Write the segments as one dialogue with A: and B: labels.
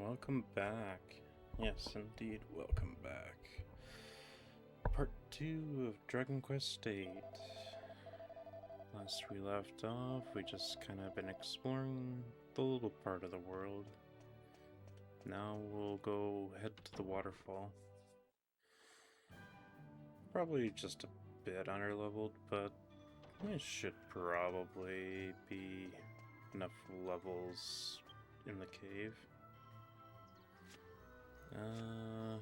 A: Welcome back. Yes, indeed, welcome back. Part 2 of Dragon Quest VIII. Last we left off, we just kind of been exploring the little part of the world. Now we'll go head to the waterfall. Probably just a bit underleveled, but it should probably be enough levels in the cave. I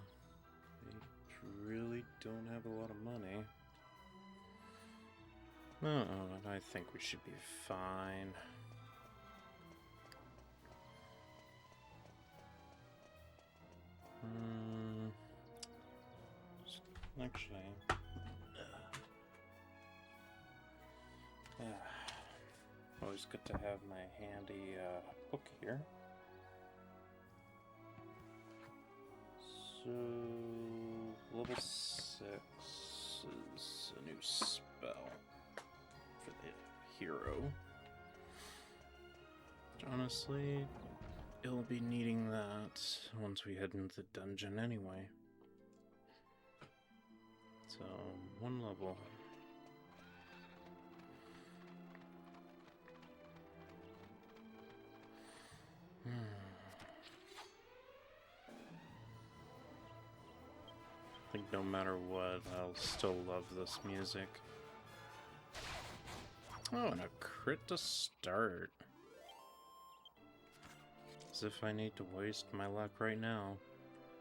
A: really don't have a lot of money. Oh, I think we should be fine. Actually, always good to have my handy book here. So, level 6 is a new spell for the hero. Honestly, he'll be needing that once we head into the dungeon anyway. So, one level. I think no matter what, I'll still love this music. Oh, and a crit to start. As if I need to waste my luck right now.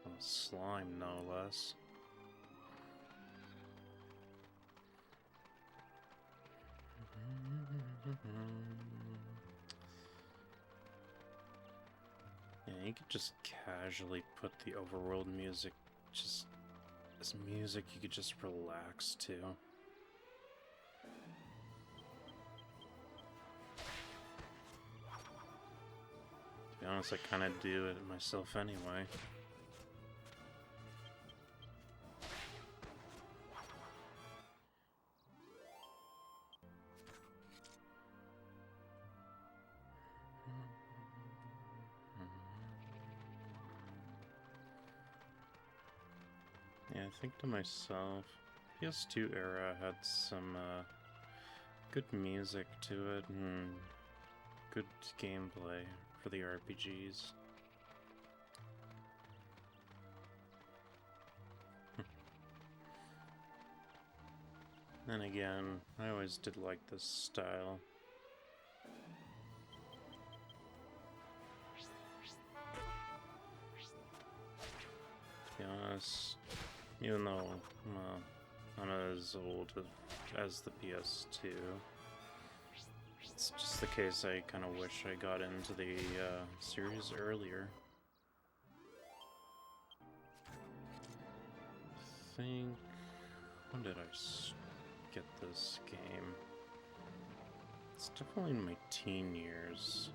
A: On a slime, no less. Yeah, you could just casually put the overworld music just as music you could just relax to. To be honest, I kind of do it myself anyway. Yeah, I think to myself, PS2 era had some good music to it and good gameplay for the RPGs. Then again, I always did like this style. To be honest, even though I'm not as old as the PS2, it's just the case I kind of wish I got into the series earlier. I think... when did I get this game? It's definitely in my teen years.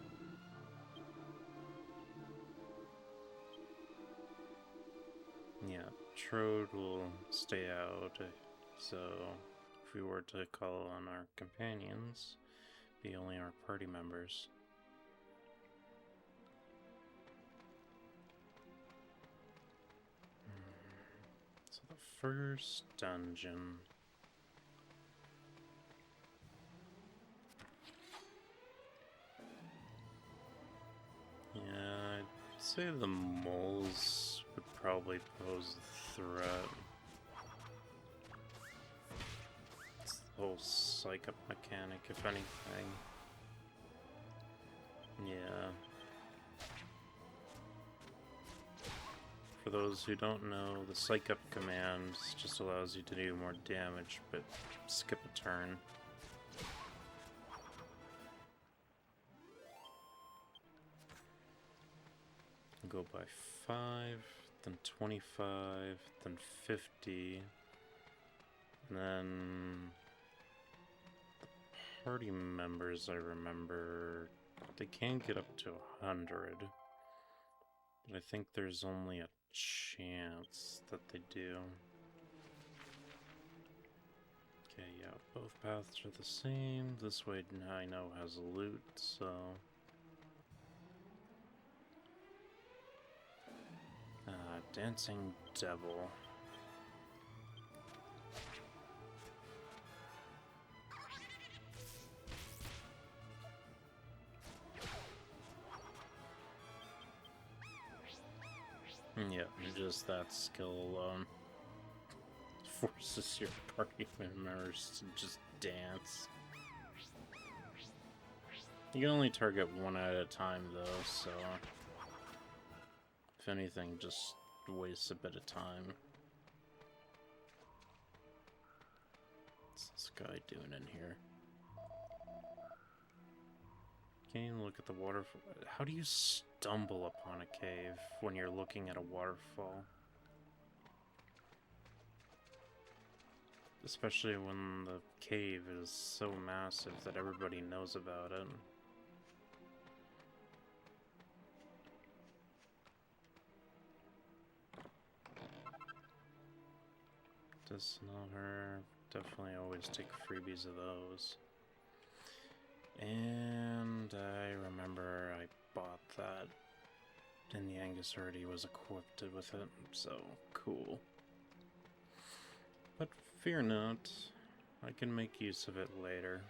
A: Yeah, Trode will stay out, so if we were to call on our companions, be only our party members. So the first dungeon. Yeah, I'd say the moles would probably pose a threat. It's the whole psych-up mechanic, if anything. Yeah. For those who don't know, the psych-up command just allows you to do more damage, but skip a turn. Go by 5, then 25, then 50, and then the party members, I remember, they can get up to 100, but I think there's only a chance that they do. Okay, yeah, both paths are the same. This way I know has loot, so... Dancing Devil. Yeah, just that skill alone forces your party members to just dance. You can only target one at a time though, so if anything, just wastes a bit of time. What's this guy doing in here? Can't even look at the waterfall. How do you stumble upon a cave when you're looking at a waterfall? Especially when the cave is so massive that everybody knows about it. Does know her. Definitely always take freebies of those. And I remember I bought that, and the Angus already was equipped with it, so cool. But fear not, I can make use of it later.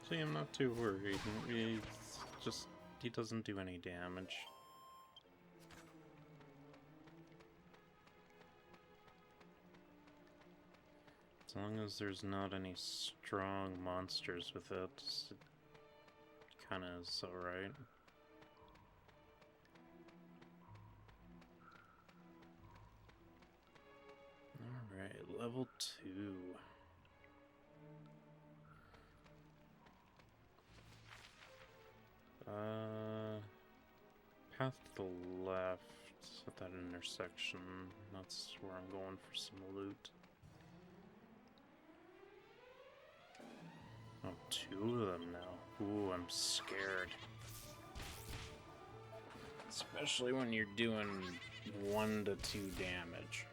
A: See, I'm not too worried. He doesn't do any damage. As long as there's not any strong monsters with it, it kinda is alright. Alright, level 2. Path to the left at that intersection. That's where I'm going for some loot. Oh, 2 of them now. Ooh, I'm scared. Especially when you're doing 1 to 2 damage.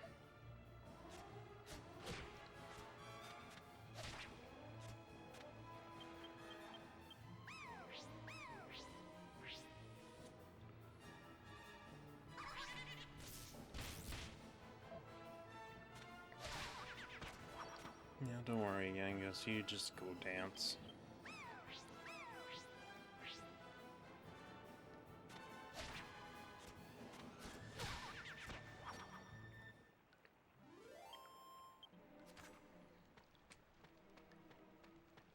A: Yeah, don't worry, Angus, you just go dance.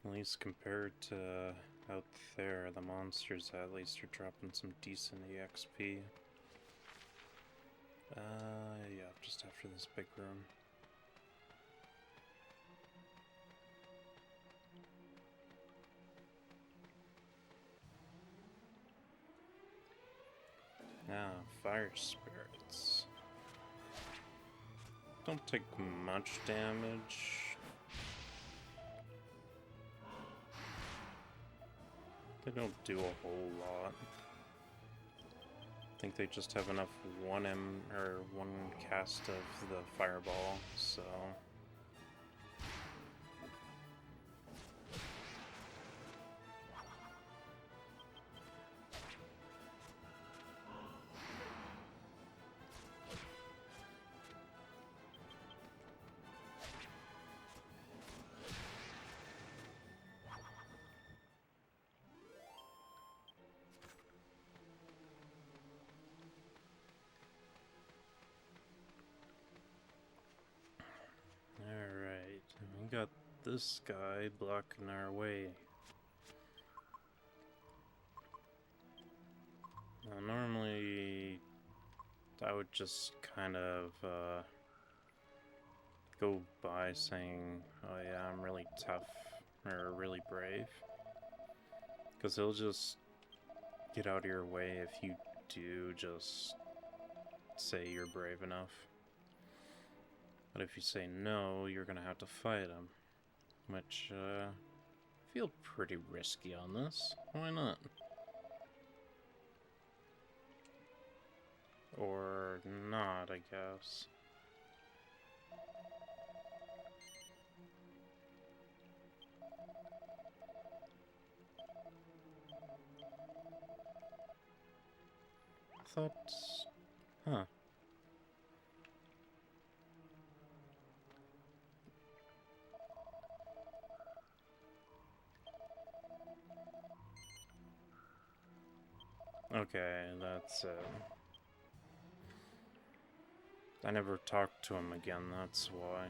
A: At least compared to out there, the monsters at least are dropping some decent EXP. Yeah, just after this big room. Now, fire spirits. Don't take much damage. They don't do a whole lot. I think they just have enough one cast of the fireball, so we got this guy blocking our way. Now, normally, I would just kind of go by saying, oh yeah, I'm really tough, or really brave. Because he'll just get out of your way if you do just say you're brave enough. But if you say no, you're gonna have to fight him. Which, I feel pretty risky on this. Why not? Or or not, I guess. I thought... Huh. Okay, that's it. I never talked to him again, that's why.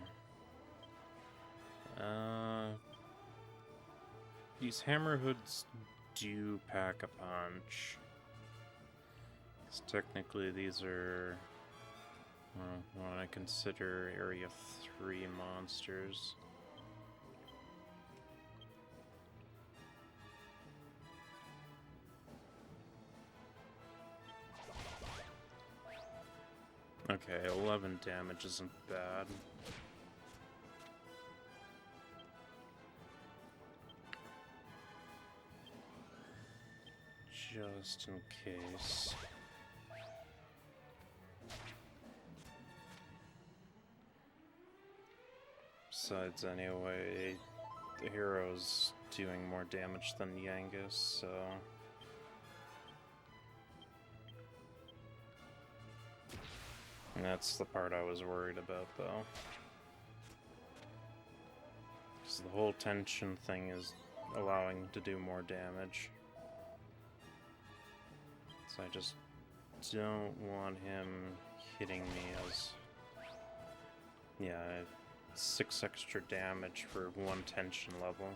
A: These hammer hoods do pack a punch. 'Cause technically these are, well, what I consider Area 3 monsters. Okay, 11 damage isn't bad. Just in case. Besides, anyway, the hero's doing more damage than Yangus, so... And that's the part I was worried about, though. Because the whole tension thing is allowing to do more damage. So I just don't want him hitting me as... Yeah, 6 extra damage for 1 tension level.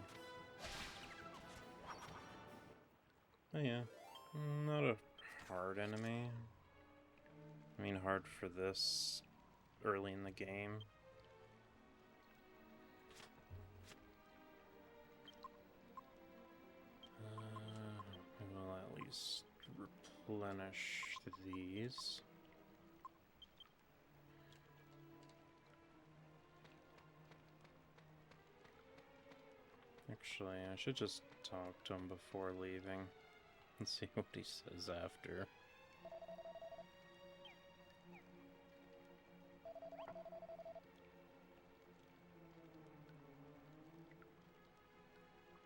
A: Oh yeah, not a hard enemy. I mean, hard for this early in the game. I will at least replenish these. Actually, I should just talk to him before leaving and see what he says after.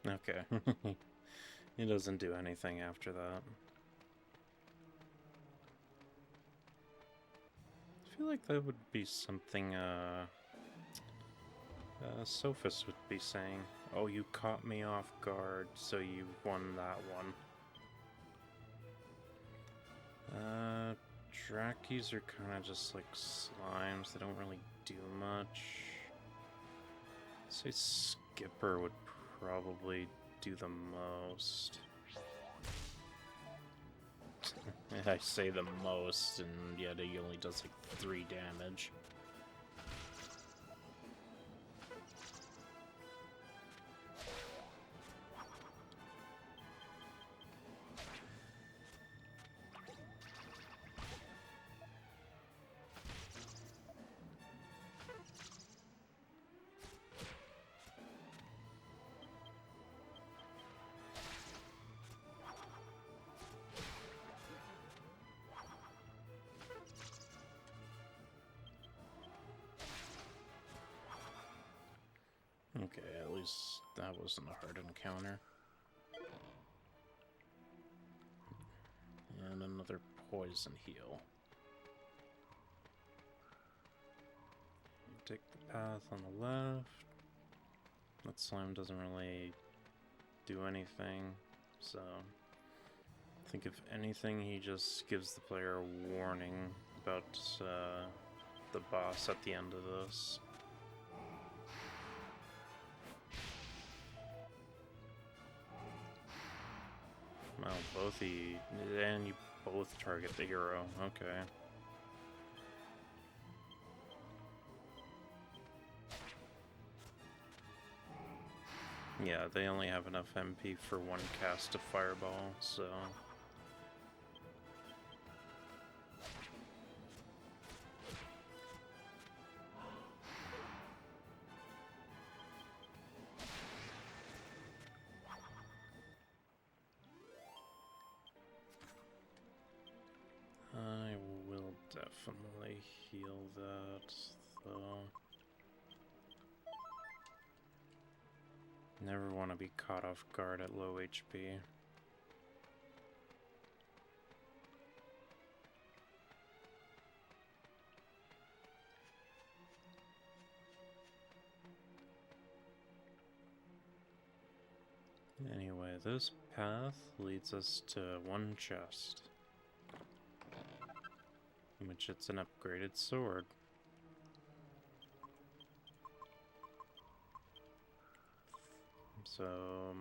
A: Okay. He doesn't do anything after that. I feel like that would be something, Sophis would be saying. Oh, you caught me off guard, so you won that one. Drakis are kind of just like slimes. They don't really do much. I'd say Skipper would probably do the most. I say the most, and yet he only does like 3 damage. Okay, at least that wasn't a hard encounter. And another poison heal. Take the path on the left. That slime doesn't really do anything, so I think if anything he just gives the player a warning about the boss at the end of this. Well, both and you both target the hero, okay. Yeah, they only have enough MP for 1 cast of Fireball, so... I will definitely definitely heal that, though. Never want to be caught off guard at low HP. Anyway, this path leads us to one chest, in which it's an upgraded sword. So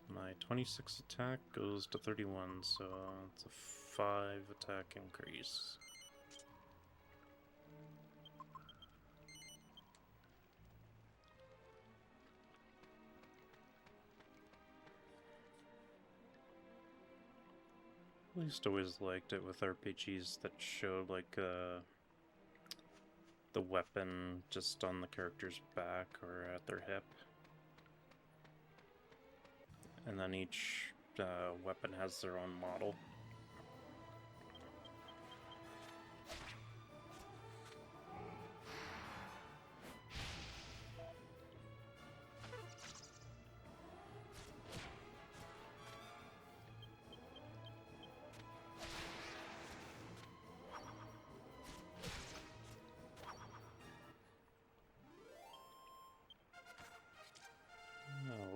A: my 26 attack goes to 31, so it's a 5 attack increase. I at least always liked it with RPGs that showed like the weapon just on the character's back or at their hip. And then each weapon has their own model.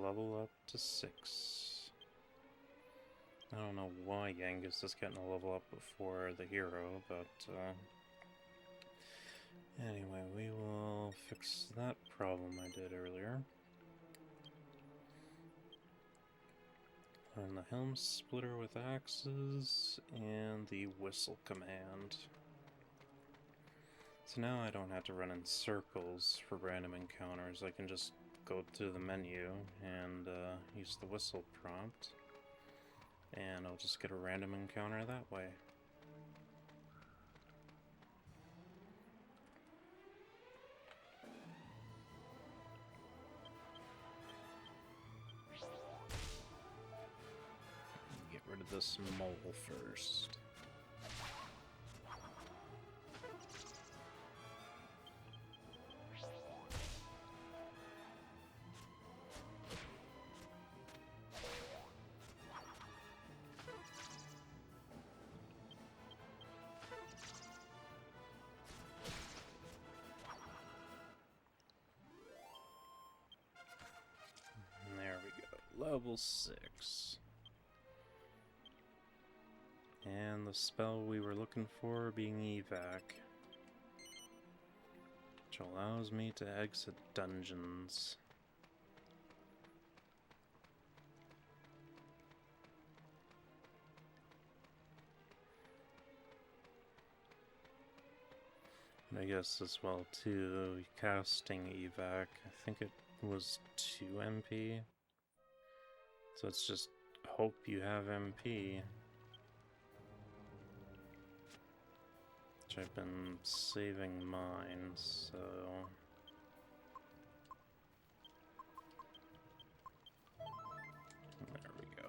A: Level up to 6. I don't know why Yangus is getting a level up before the hero, but anyway, we will fix that problem I did earlier. Learn the Helm Splitter with axes and the whistle command. So now I don't have to run in circles for random encounters. I can just go to the menu and use the whistle prompt, and I'll just get a random encounter that way. Get rid of this mole first. Level 6. And the spell we were looking for being evac, which allows me to exit dungeons. And I guess as well too, casting evac, I think it was 2 MP. So it's just hope you have MP. Which I've been saving mine, so... There we go.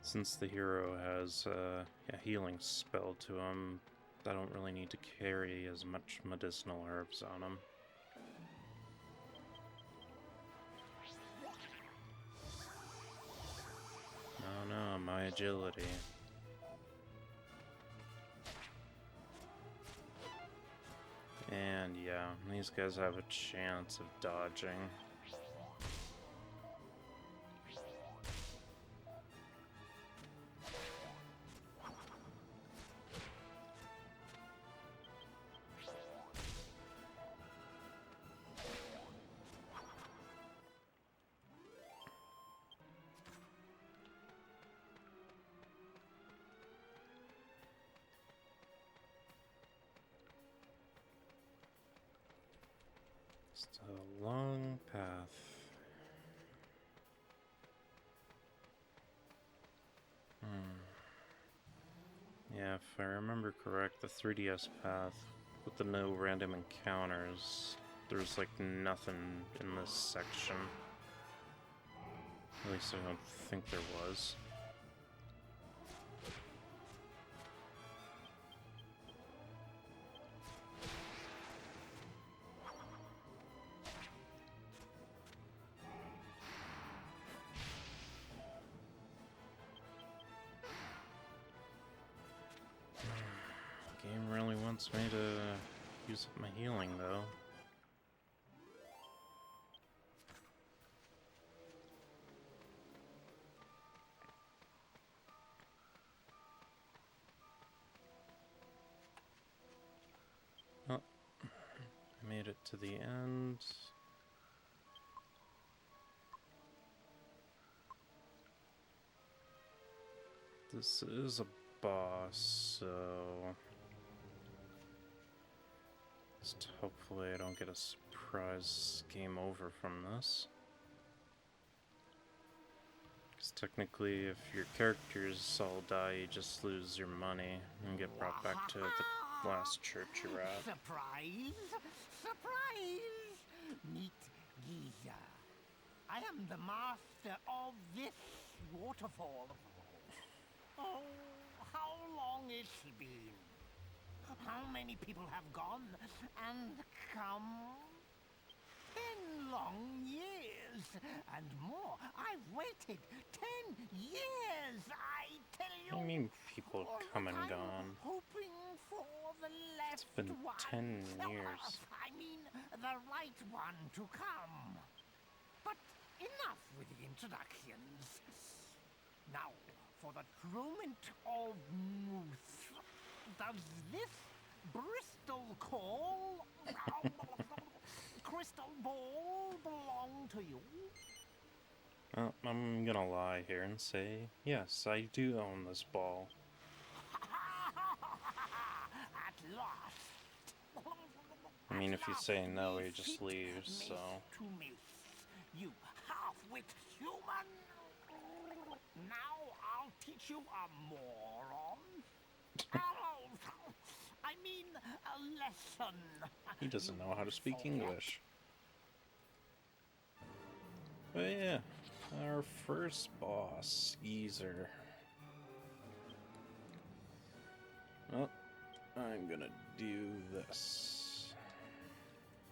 A: Since the hero has a healing spell to him, I don't really need to carry as much medicinal herbs on him. Oh no, my agility. And yeah, these guys have a chance of dodging. It's a long path. Yeah, if I remember correct, the 3DS path with the no random encounters, there's like nothing in this section. At least I don't think there was. really wants me to use up my healing, though. Oh, I made it to the end. This is a boss, so just hopefully I don't get a surprise game over from this. Because technically, if your characters all die, you just lose your money and get brought back to the last church you're at.
B: Surprise! Surprise! Meet Giza. I am the master of this waterfall. Oh, how long it's been? How many people have gone and come? 10 long years and more. I've waited 10 years, I tell you.
A: What do you mean people come and gone?
B: Hoping for the last
A: It's been
B: one.
A: 10 years.
B: I mean, the right one to come. But enough with the introductions. Now, for the truement of Moose. Does this Bristol call, crystal ball belong to you?
A: Well, I'm gonna lie here and say, yes, I do own this ball.
B: At last.
A: I mean,
B: At
A: if you
B: last
A: say no,
B: we
A: he just
B: fit
A: leaves,
B: mace
A: so...
B: to mace. You half-wit human. Now I'll teach you a moron. I mean, a lesson.
A: He doesn't know how to speak English. But yeah, our first boss, Geezer. Well, I'm gonna do this.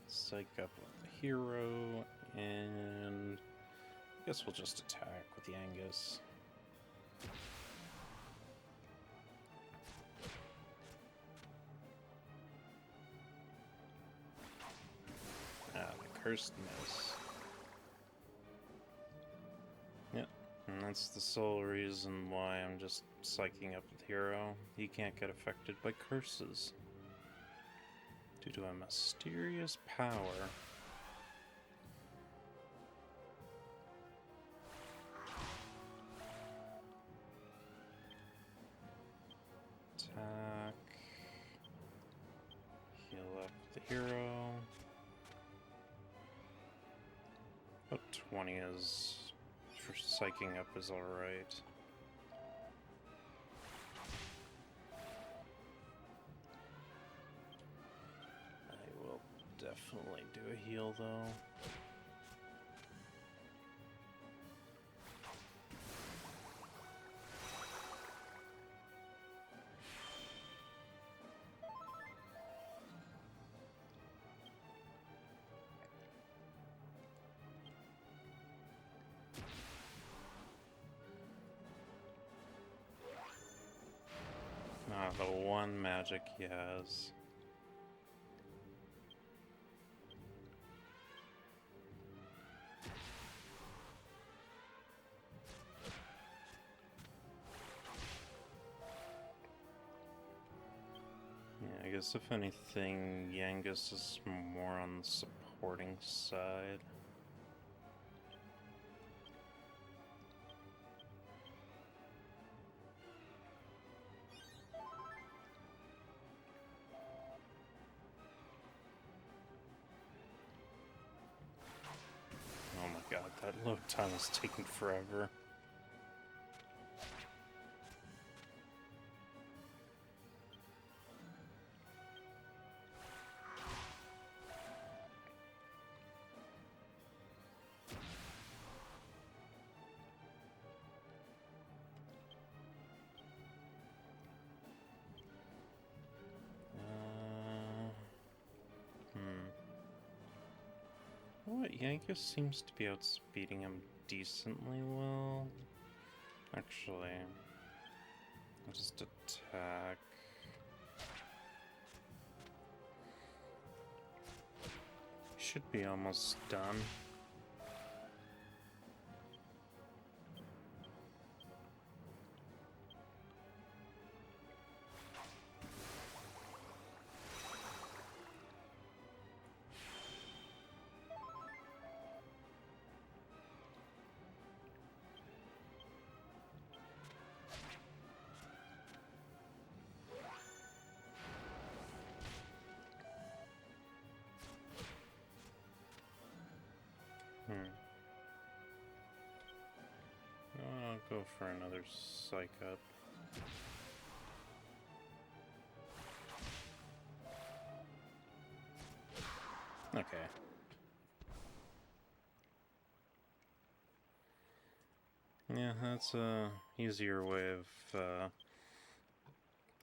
A: Psych up the hero, and I guess we'll just attack with Yangus. Ah, the cursed miss. Yep, and that's the sole reason why I'm just psyching up the hero. He can't get affected by curses. Due to a mysterious power. Attack. Heal up the hero. About 20 is for psyching up is alright. I will definitely do a heal though. Ah, the one magic he has. Yeah, I guess if anything, Yangus is more on the supporting side. Oh my god, that load time is taking forever. What? Yankus seems to be outspeeding him decently well. Actually, I'll just attack. should be almost done. I'll go for another psych up. Okay. Yeah, that's a easier way of,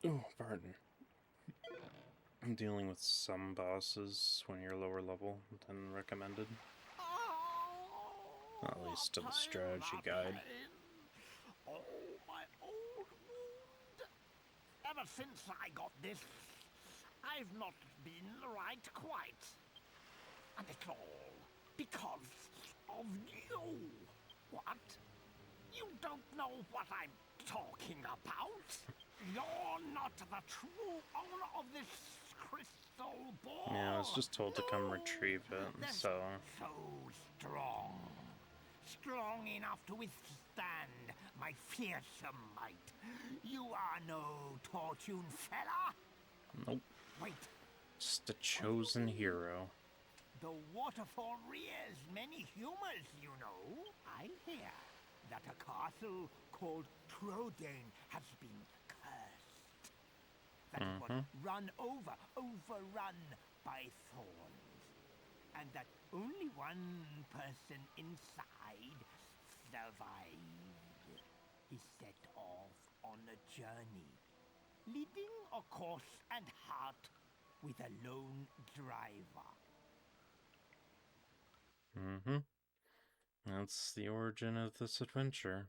A: oh, pardon. I'm dealing with some bosses when you're lower level than recommended. At least to the strategy guide.
B: Oh, my old wound. Ever since I got this, I've not been right quite. And it's all because of you. What? You don't know what I'm talking about? You're not the true owner of this crystal ball.
A: Yeah, I was just told to come retrieve it, so...
B: So strong. Strong enough to withstand my fearsome might. You are no Tortune fella.
A: Nope.
B: Wait.
A: Just a chosen hero.
B: The waterfall rears many humors, you know. I hear that a castle called Trodain has been cursed. That it was overrun by thorns. And that only one person inside survived. He set off on a journey, leading a course and heart with a lone driver.
A: That's the origin of this adventure.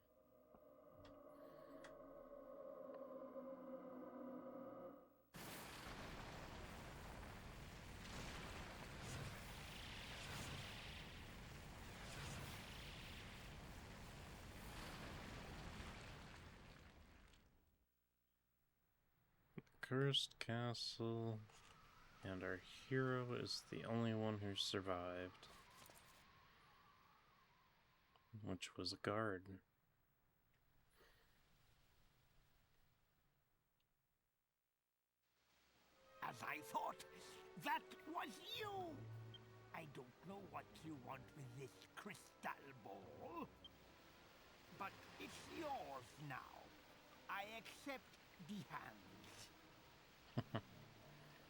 A: Cursed castle, and our hero is the only one who survived, which was a guard.
B: As I thought, that was you! I don't know what you want with this crystal ball, but it's yours now. I accept the hands.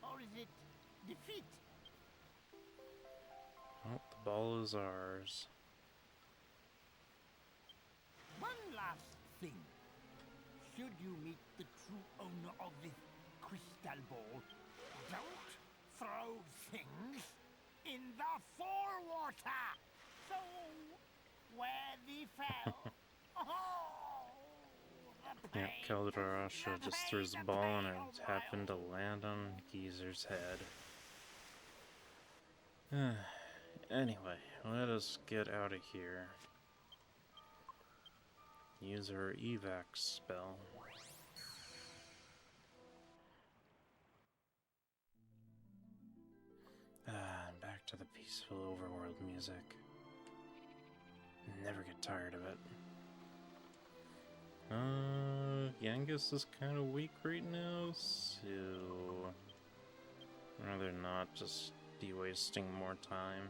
B: Or is it defeat?
A: Well, the ball is ours.
B: One last thing. Should you meet the true owner of this crystal ball, don't throw things in the forewater. So, where the fell.
A: Yeah, Keldrasha just threw his ball and it happened to land on Geezer's head. Anyway, let us get out of here. Use our evac spell. Back to the peaceful overworld music. Never get tired of it. Yangus is kind of weak right now, so rather not just be wasting more time.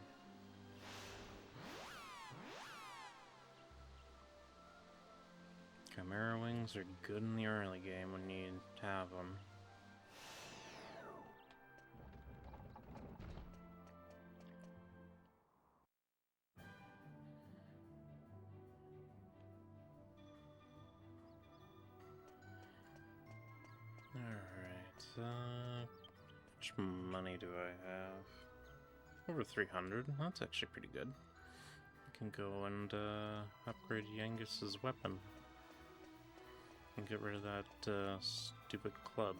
A: Chimera Wings are good in the early game when you have them. Alright, how much money do I have? Over 300, that's actually pretty good. I can go and upgrade Yangus's weapon. And get rid of that stupid club.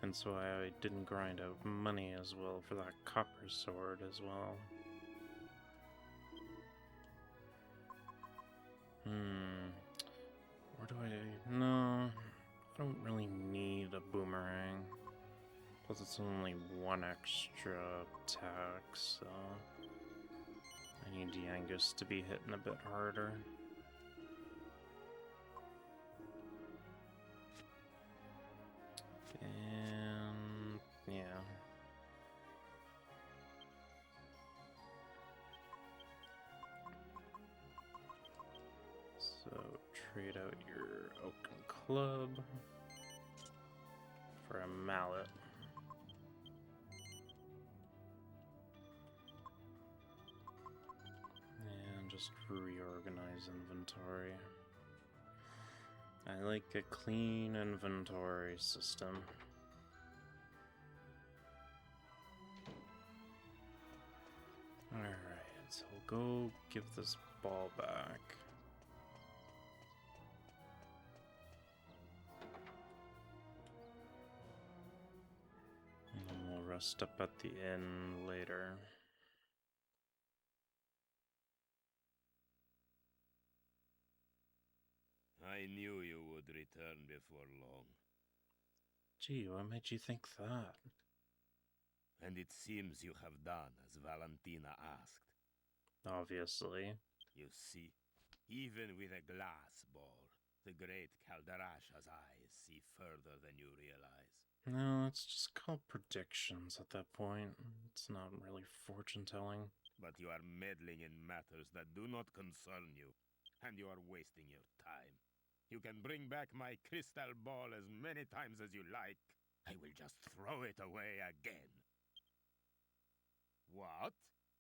A: Hence why I didn't grind out money as well for that copper sword as well. Where do I... No, I don't really need a boomerang. Plus it's only one extra attack, so... I need Yangus to be hitting a bit harder. And... yeah. So, trade out your oaken club for a mallet. And just reorganize inventory. I like a clean inventory system. Alright, so we'll go give this ball back. And then we'll rest up at the inn later.
C: I knew you would return before long.
A: Gee, what made you think that?
C: And it seems you have done as Valentina asked.
A: Obviously.
C: You see, even with a glass ball, the great Caldarasha's eyes see further than you realize.
A: No, it's just called predictions at that point. It's not really fortune telling.
C: But you are meddling in matters that do not concern you, and you are wasting your time. You can bring back my crystal ball as many times as you like. I will just throw it away again. What?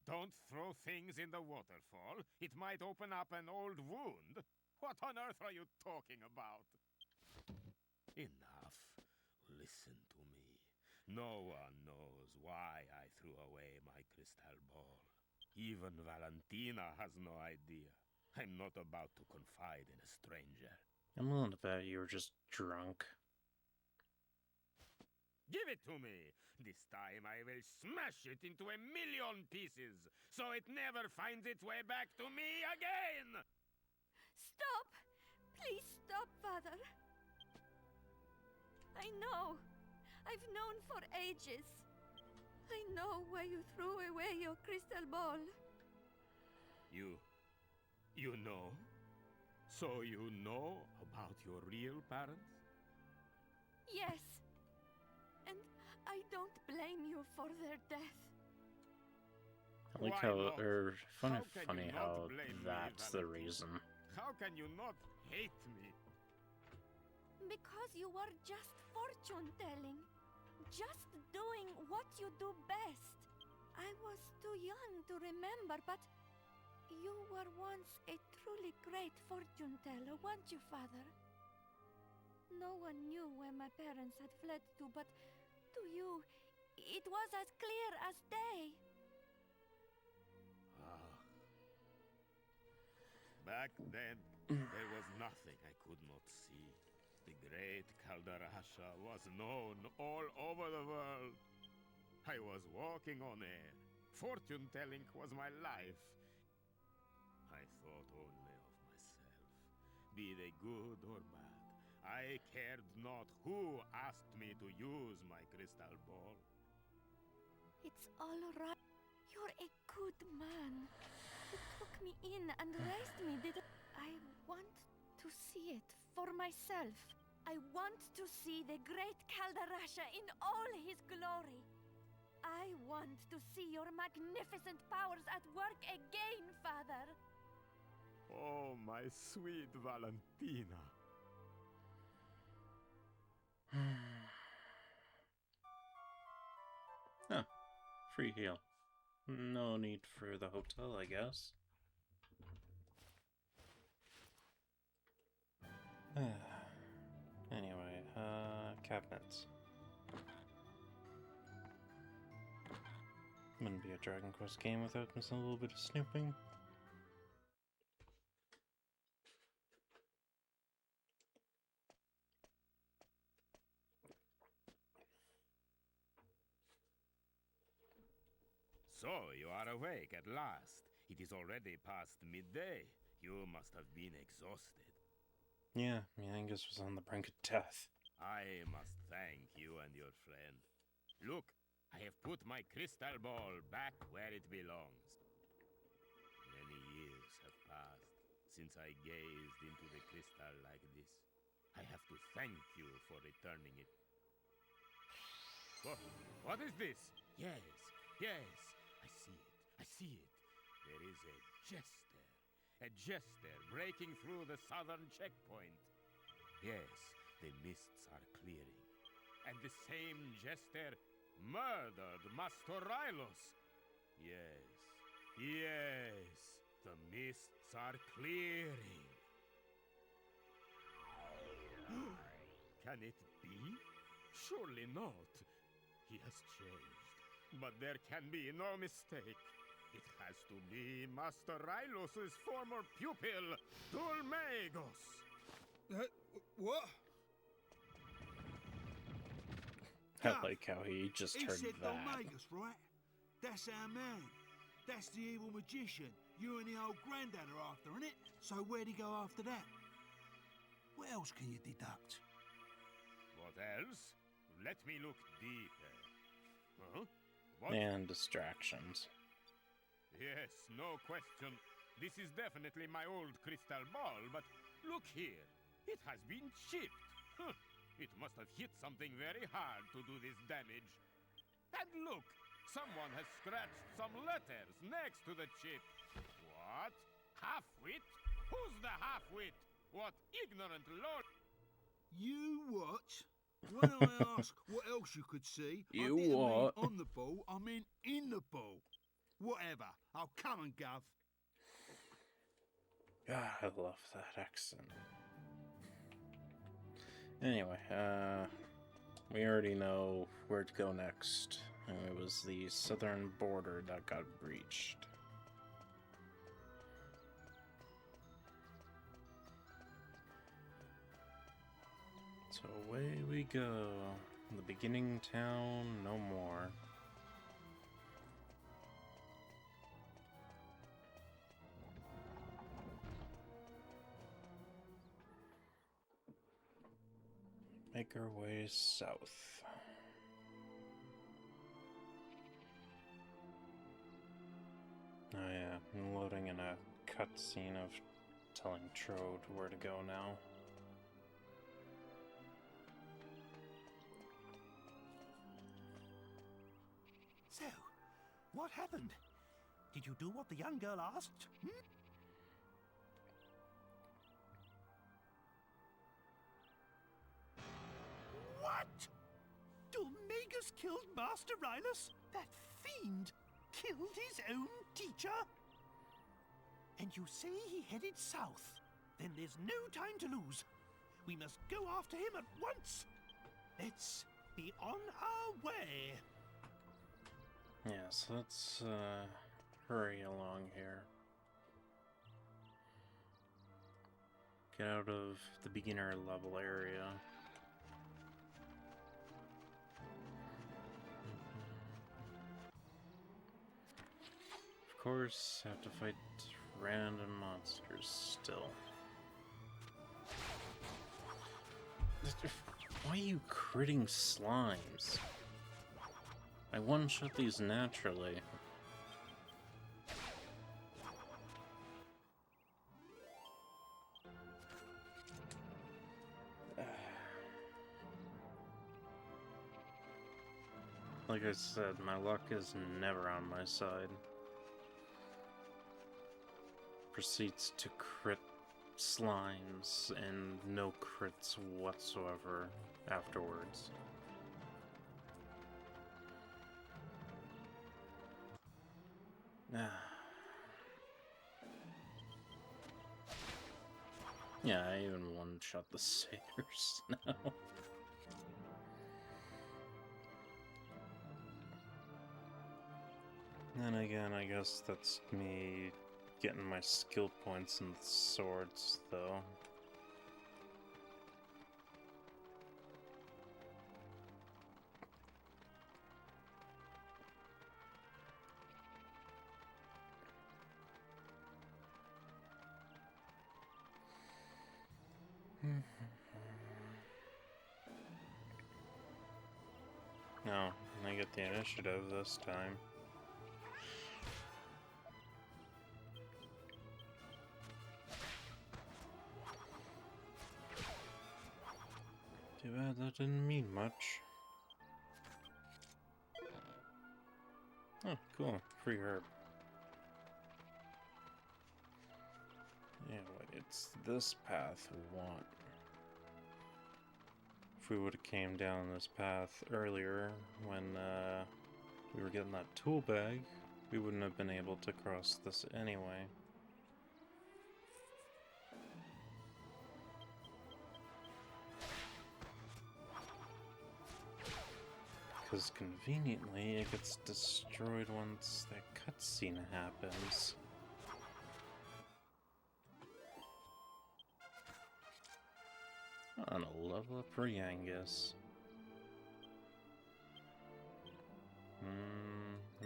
C: Don't throw things in the waterfall. It might open up an old wound. What on earth are you talking about? Enough. Listen to me. No one knows why I threw away my crystal ball. Even Valentina has no idea. I'm not about to confide in a stranger.
A: I'm willing to bet you were just drunk.
C: Give it to me! This time I will smash it into 1,000,000 pieces, so it never finds its way back to me again!
D: Stop! Please stop, Father. I know. I've known for ages. I know why you threw away your crystal ball.
C: You know? So you know about your real parents?
D: Yes. And I don't blame you for their death.
A: I like
C: Why
A: how,
C: not?
A: funny
C: How can you not
A: how
C: blame me,
A: that's the
C: Valentina?
A: reason.
C: How can you not hate me?
D: Because you were just fortune-telling. Just doing what you do best. I was too young to remember, but you were once a truly great fortune-teller, weren't you, Father? No one knew where my parents had fled to, but to you, it was as clear as day.
C: Back then, there was nothing I could not see. The great Caldarasha was known all over the world. I was walking on air. Fortune-telling was my life. I thought only of myself, be they good or bad. I cared not who asked me to use my crystal ball.
D: It's all right. You're a good man. You took me in and raised me, I want to see it for myself. I want to see the great Caldarasha in all his glory. I want to see your magnificent powers at work again, Father.
C: Oh, my sweet Valentina.
A: Huh. Free heal. No need for the hotel, I guess. Anyway, cabinets. Wouldn't be a Dragon Quest game without a little bit of snooping.
C: So, you are awake at last. It is already past midday. You must have been exhausted.
A: Yeah, Yangus was on the brink of death.
C: I must thank you and your friend. Look, I have put my crystal ball back where it belongs. Many years have passed since I gazed into the crystal like this. I have to thank you for returning it. What is this? Yes, yes, I see it, I see it. There is a jester breaking through the southern checkpoint. Yes, the mists are clearing. And the same jester murdered Master Rylos. Yes, yes, the mists are clearing. Can it be? Surely not. He has changed. But there can be no mistake. It has to be Master Rylos' former pupil, Dulmagos.
E: What?
A: I like how he just
E: He
A: heard
E: said
A: that.
E: Dolmagus, right? That's our man. That's the evil magician you and the old granddad are after, innit? So where'd he go after that? What else can you deduct?
C: What else? Let me look deeper. Huh? What?
A: And distractions.
C: Yes, no question. This is definitely my old crystal ball, but look here. It has been chipped. Huh. It must have hit something very hard to do this damage. And look, someone has scratched some letters next to the chip. What? Half-wit? Who's the half-wit? What ignorant lord?
E: You what? When I ask what else you could see,
A: You
E: I didn't
A: what?
E: mean on the ball, I mean in the ball. Whatever. I'll come and Gov.
A: God, I love that accent. Anyway, we already know where to go next. And it was the southern border that got breached. So away we go. The beginning town, no more. Make our way south. Oh yeah, I'm loading in a cutscene of telling Trode where to go now.
B: So, what happened? Did you do what the young girl asked? What? Dulmagus killed Master Rylos? That fiend killed his own teacher? And you say he headed south? Then there's no time to lose. We must go after him at once. Let's be on our way.
A: Yes, let's hurry along here. Get out of the beginner level area. Of course, have to fight random monsters still. Why are you critting slimes? I one-shot these naturally. Like I said, my luck is never on my side. Proceeds to crit slimes and no crits whatsoever afterwards. Yeah, I even one-shot the satyrs now. Then again, I guess that's me getting my skill points in the swords, though. No, I get the initiative this time. Too bad that didn't mean much. Oh, cool. Free herb. Yeah, what? It's this path we want. If we would have came down this path earlier when we were getting that tool bag, we wouldn't have been able to cross this anyway. Because conveniently it gets destroyed once that cutscene happens. On a level up for Yangus.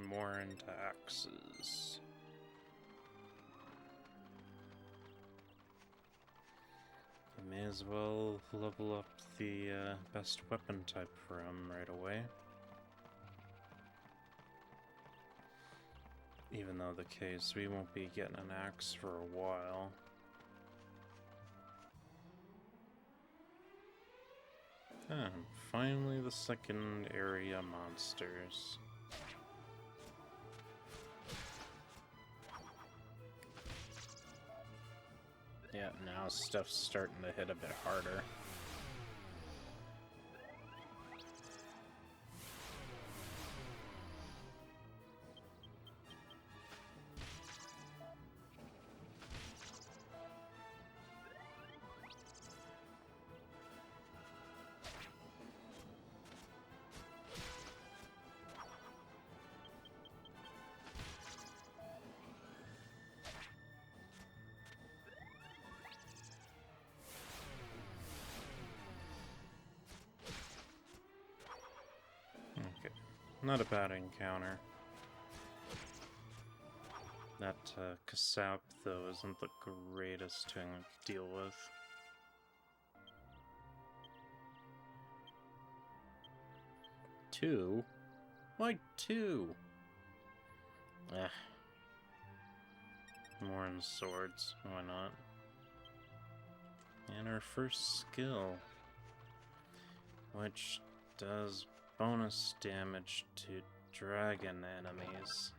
A: More into axes. I may as well level up the best weapon type for him right away. Even though the case, we won't be getting an axe for a while. And finally the second area monsters. Yeah, now stuff's starting to hit a bit harder. Not a bad encounter. That Kasap, though, isn't the greatest to deal with. Two? Why two? More in swords, why not? And our first skill, which does bonus damage to dragon enemies,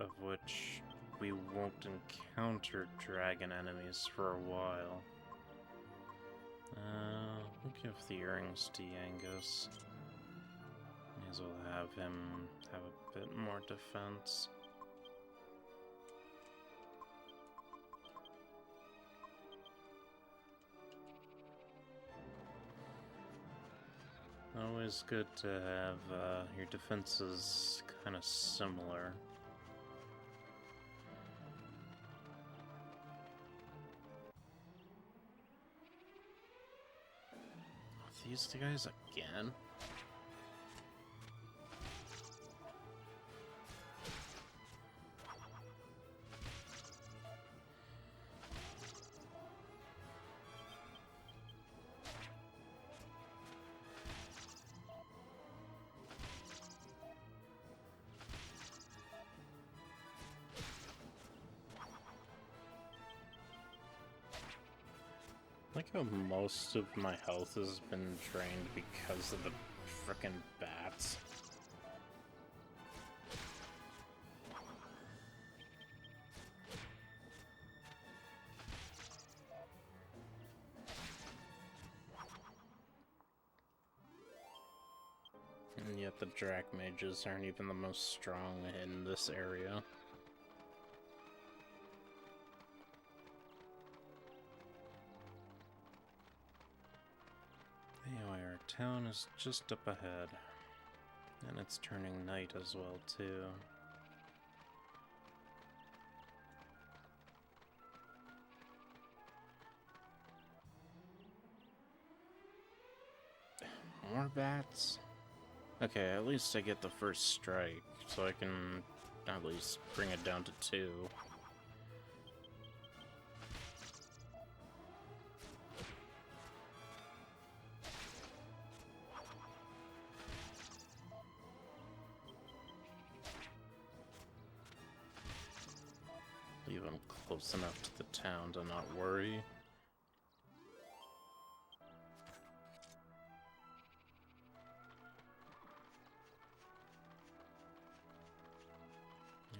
A: of which we won't encounter dragon enemies for a while. We'll give the earrings to Yangus. May as well have him have a bit more defense. Always good to have your defenses kind of similar. These guys again? I like how most of my health has been drained because of the frickin' bats. And yet the Drac Mages aren't even the most strong in this area. Anyway, our town is just up ahead, and it's turning night as well, too. More bats? Okay, at least I get the first strike, so I can at least bring it down to 2. believe I'm close enough to the town to not worry.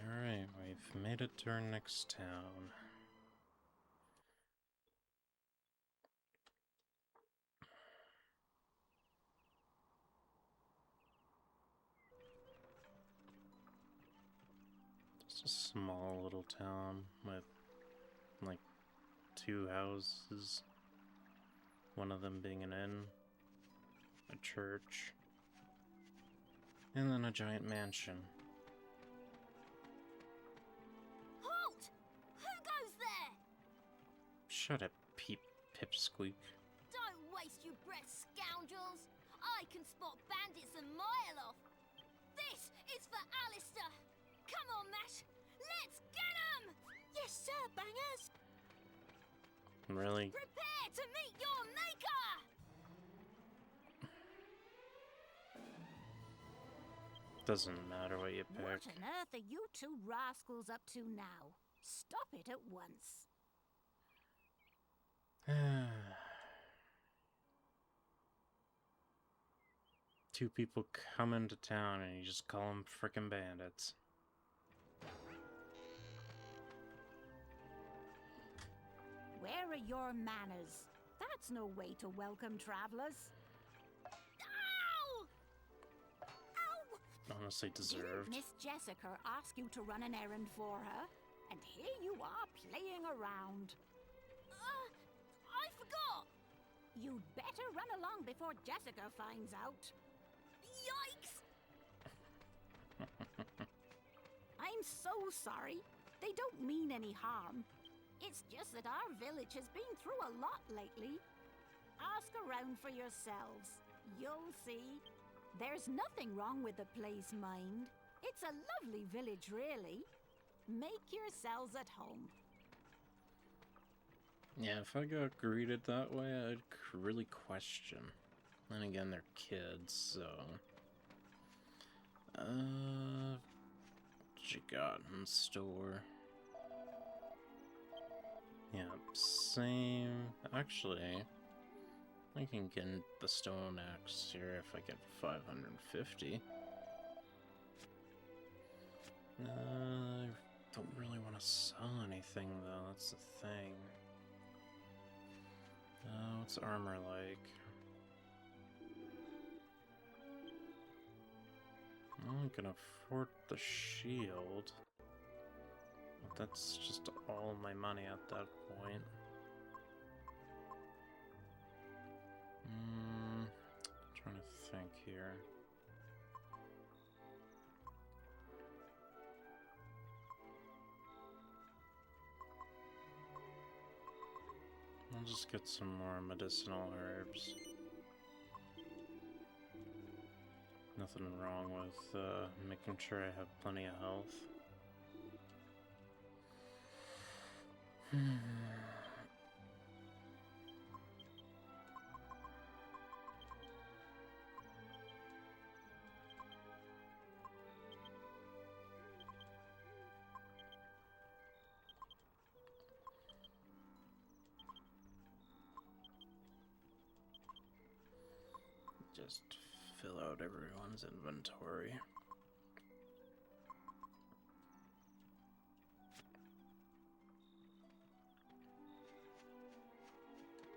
A: Alright, we've made it to our next town. Just a small little town with like 2 houses, one of them being an inn, a church, and then a giant mansion.
D: Halt! Who goes there?
A: Shut up, Pipsqueak.
D: Don't waste your breath, scoundrels! I can spot bandits a mile off! This is for Alistair! Come on, Matt! Let's get 'em! Yes, sir, bangers!
A: Really?
D: Prepare to meet your maker!
A: Doesn't matter what you
F: What
A: pick.
F: on earth are you two rascals up to now? Stop it at once.
A: Two people come into town and you just call them frickin' bandits.
F: Where are your manners? That's no way to welcome travelers.
D: Ow! Ow!
A: Honestly deserved.
F: Didn't Miss Jessica ask you to run an errand for her? And here you are playing around.
D: I forgot!
F: You'd better run along before Jessica finds out.
D: Yikes!
F: I'm so sorry. They don't mean any harm. It's just that our village has been through a lot lately. Ask around for yourselves. You'll see. There's nothing wrong with the place, mind. It's a lovely village, really. Make yourselves at home.
A: Yeah, if I got greeted that way, I'd really question. Then again, they're kids, so... What you got in store? Yeah, same... Actually, I can get the stone axe here if I get 550. I don't really want to sell anything, though, that's the thing. What's armor like? I can afford the shield. But that's just all my money at that point. Trying to think here. I'll just get some more medicinal herbs. Nothing wrong with making sure I have plenty of health. Just fill out everyone's inventory.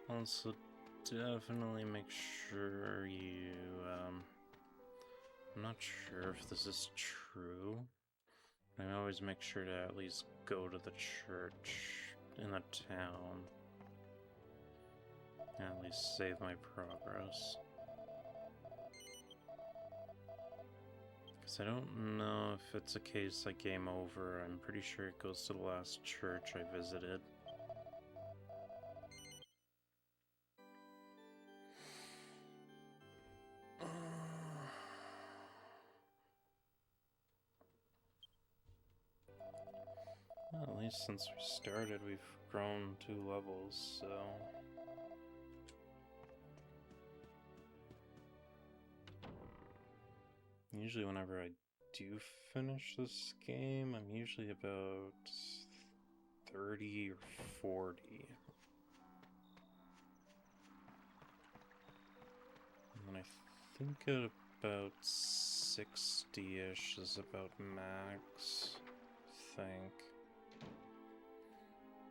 A: Also, definitely make sure you, I'm not sure if this is true. I always make sure to at least go to the church in the town. At least save my progress. Because I don't know if it's a case like game over. I'm pretty sure it goes to the last church I visited. Well, at least since we started, we've grown 2 levels, so... Usually whenever I do finish this game, I'm usually about 30 or 40. And I think at about 60-ish is about max, I think.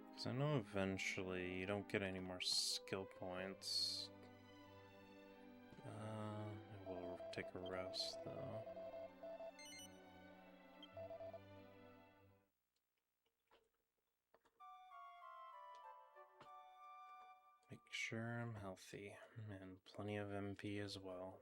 A: Because I know eventually you don't get any more skill points. I will take a rest though. Make sure I'm healthy and plenty of MP as well.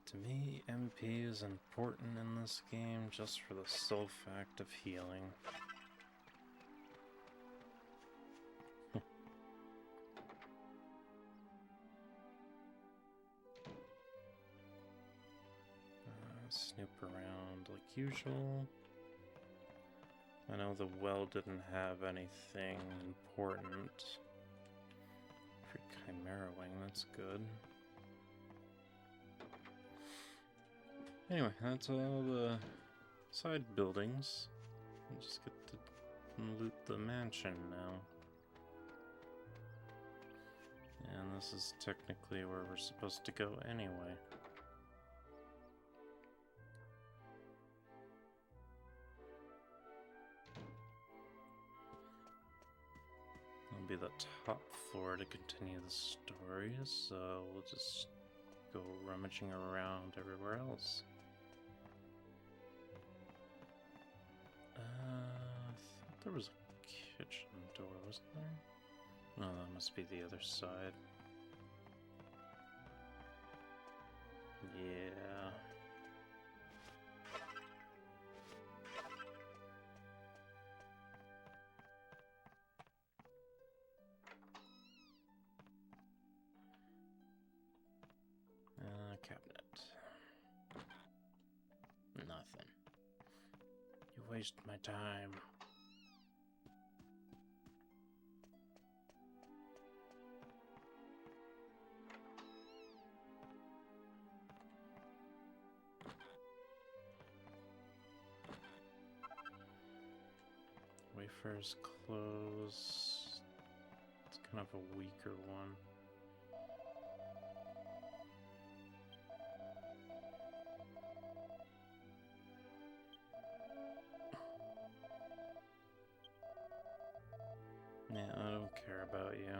A: To me, MP is important in this game just for the sole fact of healing. Snoop around like usual. I know the well didn't have anything important. For Chimera Wing, that's good. Anyway, that's all the side buildings. We'll just get to loot the mansion now. And this is technically where we're supposed to go anyway. It'll be the top floor to continue the story, so we'll just go rummaging around everywhere else. I thought there was a kitchen door, wasn't there? No, that must be the other side. Yeah. Cabinet. Nothing. You waste my time. Wayfarer's Close. It's kind of a weaker one. Yeah, I don't care about you.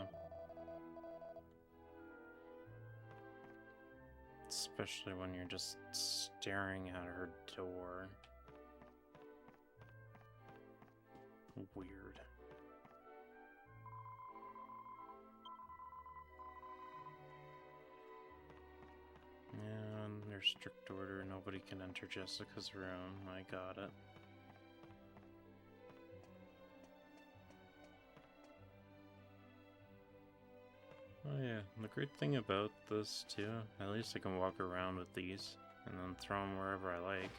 A: Especially when you're just staring at her door. Weird. Yeah, under strict order, nobody can enter Jessica's room. I got it. Oh yeah, the great thing about this too, at least I can walk around with these and then throw them wherever I like.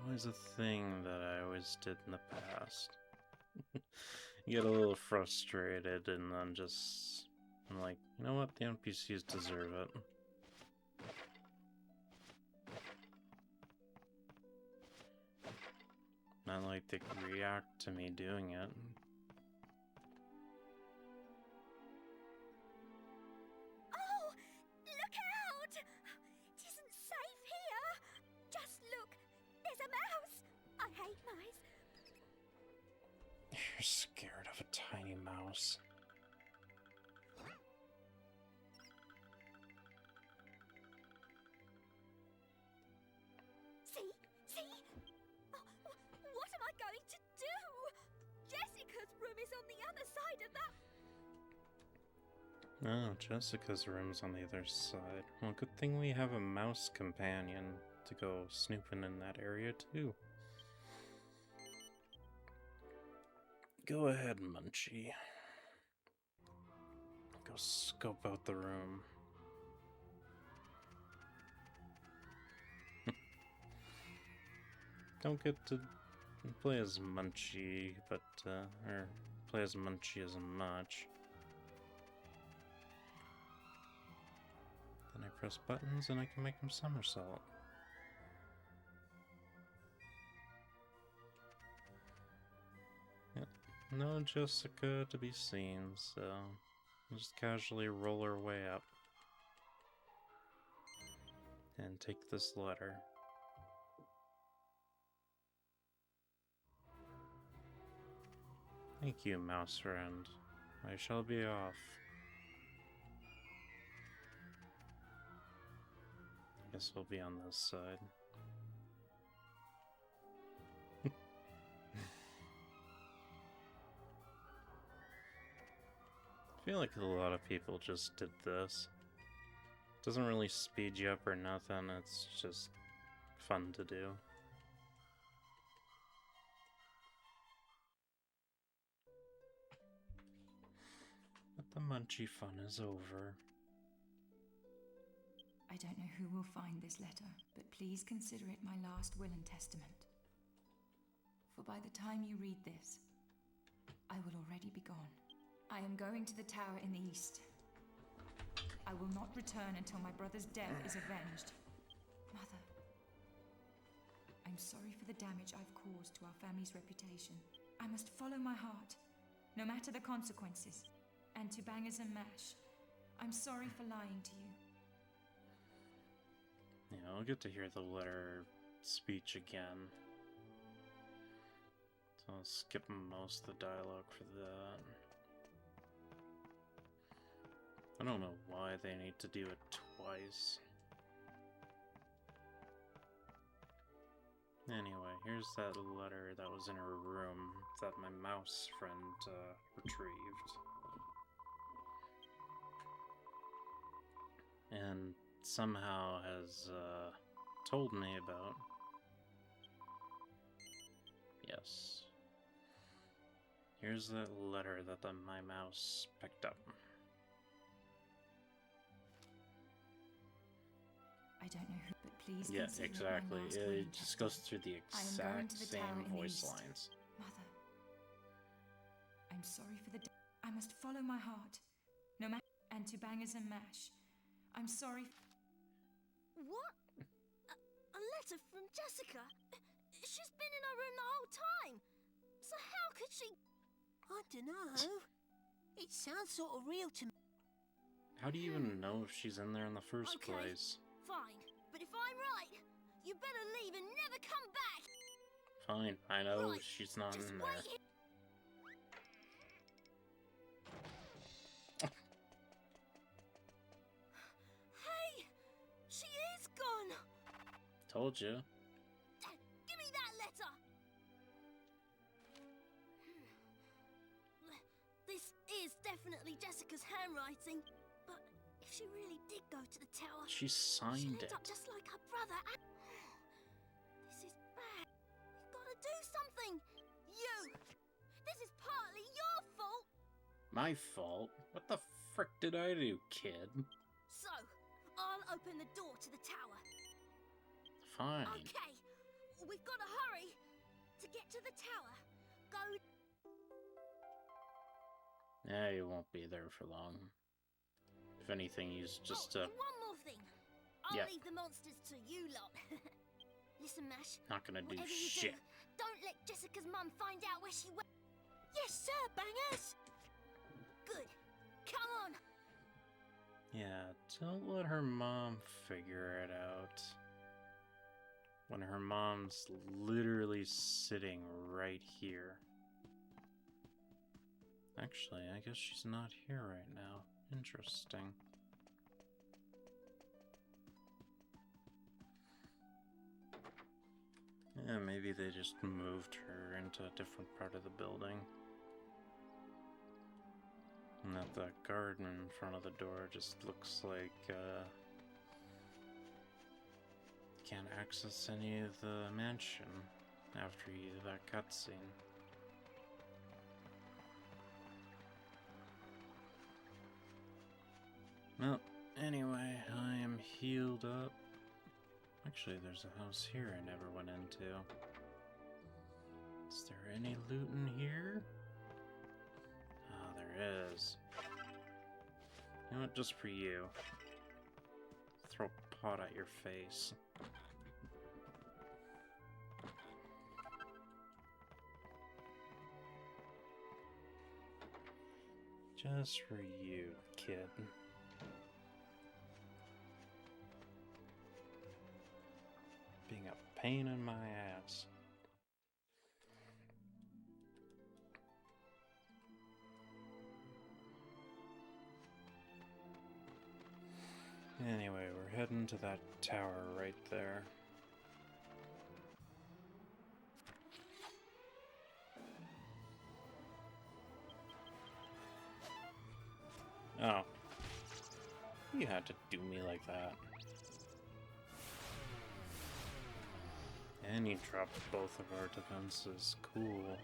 A: Always a thing that I always did in the past. You get a little frustrated and then just, I'm like, you know what, the NPCs deserve it. Not like they react to me doing it.
D: Oh, look out! It isn't safe here. Just look, there's a mouse. I hate mice.
A: You're scared of a tiny mouse.
D: See? Oh, what am I going to do? Jessica's room is on the other side of that.
A: Oh, Jessica's room's on the other side. Well, good thing we have a mouse companion to go snooping in that area too. Go ahead, Munchie. Go scope out the room. Don't get to play as Munchie, but, or play as Munchie as much. press buttons and I can make them somersault. Yep, no Jessica to be seen, so I'll just casually roll her way up. And take this letter. Thank you, mouse friend. I shall be off. Guess we'll be on this side. I feel like a lot of people just did this. Doesn't really speed you up or nothing, it's just fun to do. But the Munchie fun is over.
G: I don't know who will find this letter, but please consider it my last will and testament. For by the time you read this, I will already be gone. I am going to the tower in the east. I will not return until my brother's death is avenged. Mother, I'm sorry for the damage I've caused to our family's reputation. I must follow my heart, no matter the consequences. And to Bangers and Mash, I'm sorry for lying to you.
A: Yeah, I'll get to hear the letter speech again. So I'll skip most of the dialogue for that. I don't know why they need to do it twice. Anyway, here's that letter that was in her room that my mouse friend retrieved. And somehow has told me about. Yes. Here's that letter that my mouse picked up.
G: I don't know who, but please
A: Yeah,
G: consider
A: exactly.
G: it my last will
A: It
G: and
A: just goes
G: testament.
A: through the
G: I am going
A: exact
G: to the
A: same
G: tower in the
A: voice
G: east.
A: lines.
G: Mother, I'm sorry for the I must follow my heart, no matter. And to Bangers and Mash, I'm sorry.
D: What? A letter from Jessica? She's been in her room the whole time. So how could she?
H: I dunno. It sounds sort of real to me.
A: How do you even know if she's in there in the first
D: Okay.
A: place?
D: Fine, but if I'm right, you better leave and never come back.
A: Fine, I know
D: Right,
A: she's not
D: Just
A: in
D: wait
A: there.
D: here. Hey, she is gone.
A: Told you.
D: Give me that letter. This is definitely Jessica's handwriting, but if she really did go to the tower,
A: She
D: she'll
A: signed
D: end
A: it.
D: up just like her brother. This is bad. We've got to do something. You. This is partly your fault.
A: My fault? What the frick did I do, kid?
D: So, I'll open the door to the tower.
A: Fine.
D: Okay, we've got to hurry. To get to the tower, go.
A: Yeah, you won't be there for long. If anything, he's just
D: and one more thing. I'll
A: Yeah.
D: leave the monsters to you lot. Listen, Mash.
A: not gonna do
D: Whatever you
A: shit.
D: do, don't let Jessica's mum find out where she went. Yes, sir, Bangers. Good. Come on.
A: Yeah, don't let her mom figure it out. When her mom's literally sitting right here. Actually, I guess she's not here right now. Interesting. Yeah, maybe they just moved her into a different part of the building. And that garden in front of the door just looks like, can't access any of the mansion after you do that cutscene. Well, anyway, I am healed up. Actually, there's a house here I never went into. Is there any loot in here? Ah, there is. You know what, just for you. throw a pot at your face. Just for you, kid. Being a pain in my ass. Anyway, we're heading to that tower right there. Oh. You had to do me like that. And you dropped both of our defenses. Cool.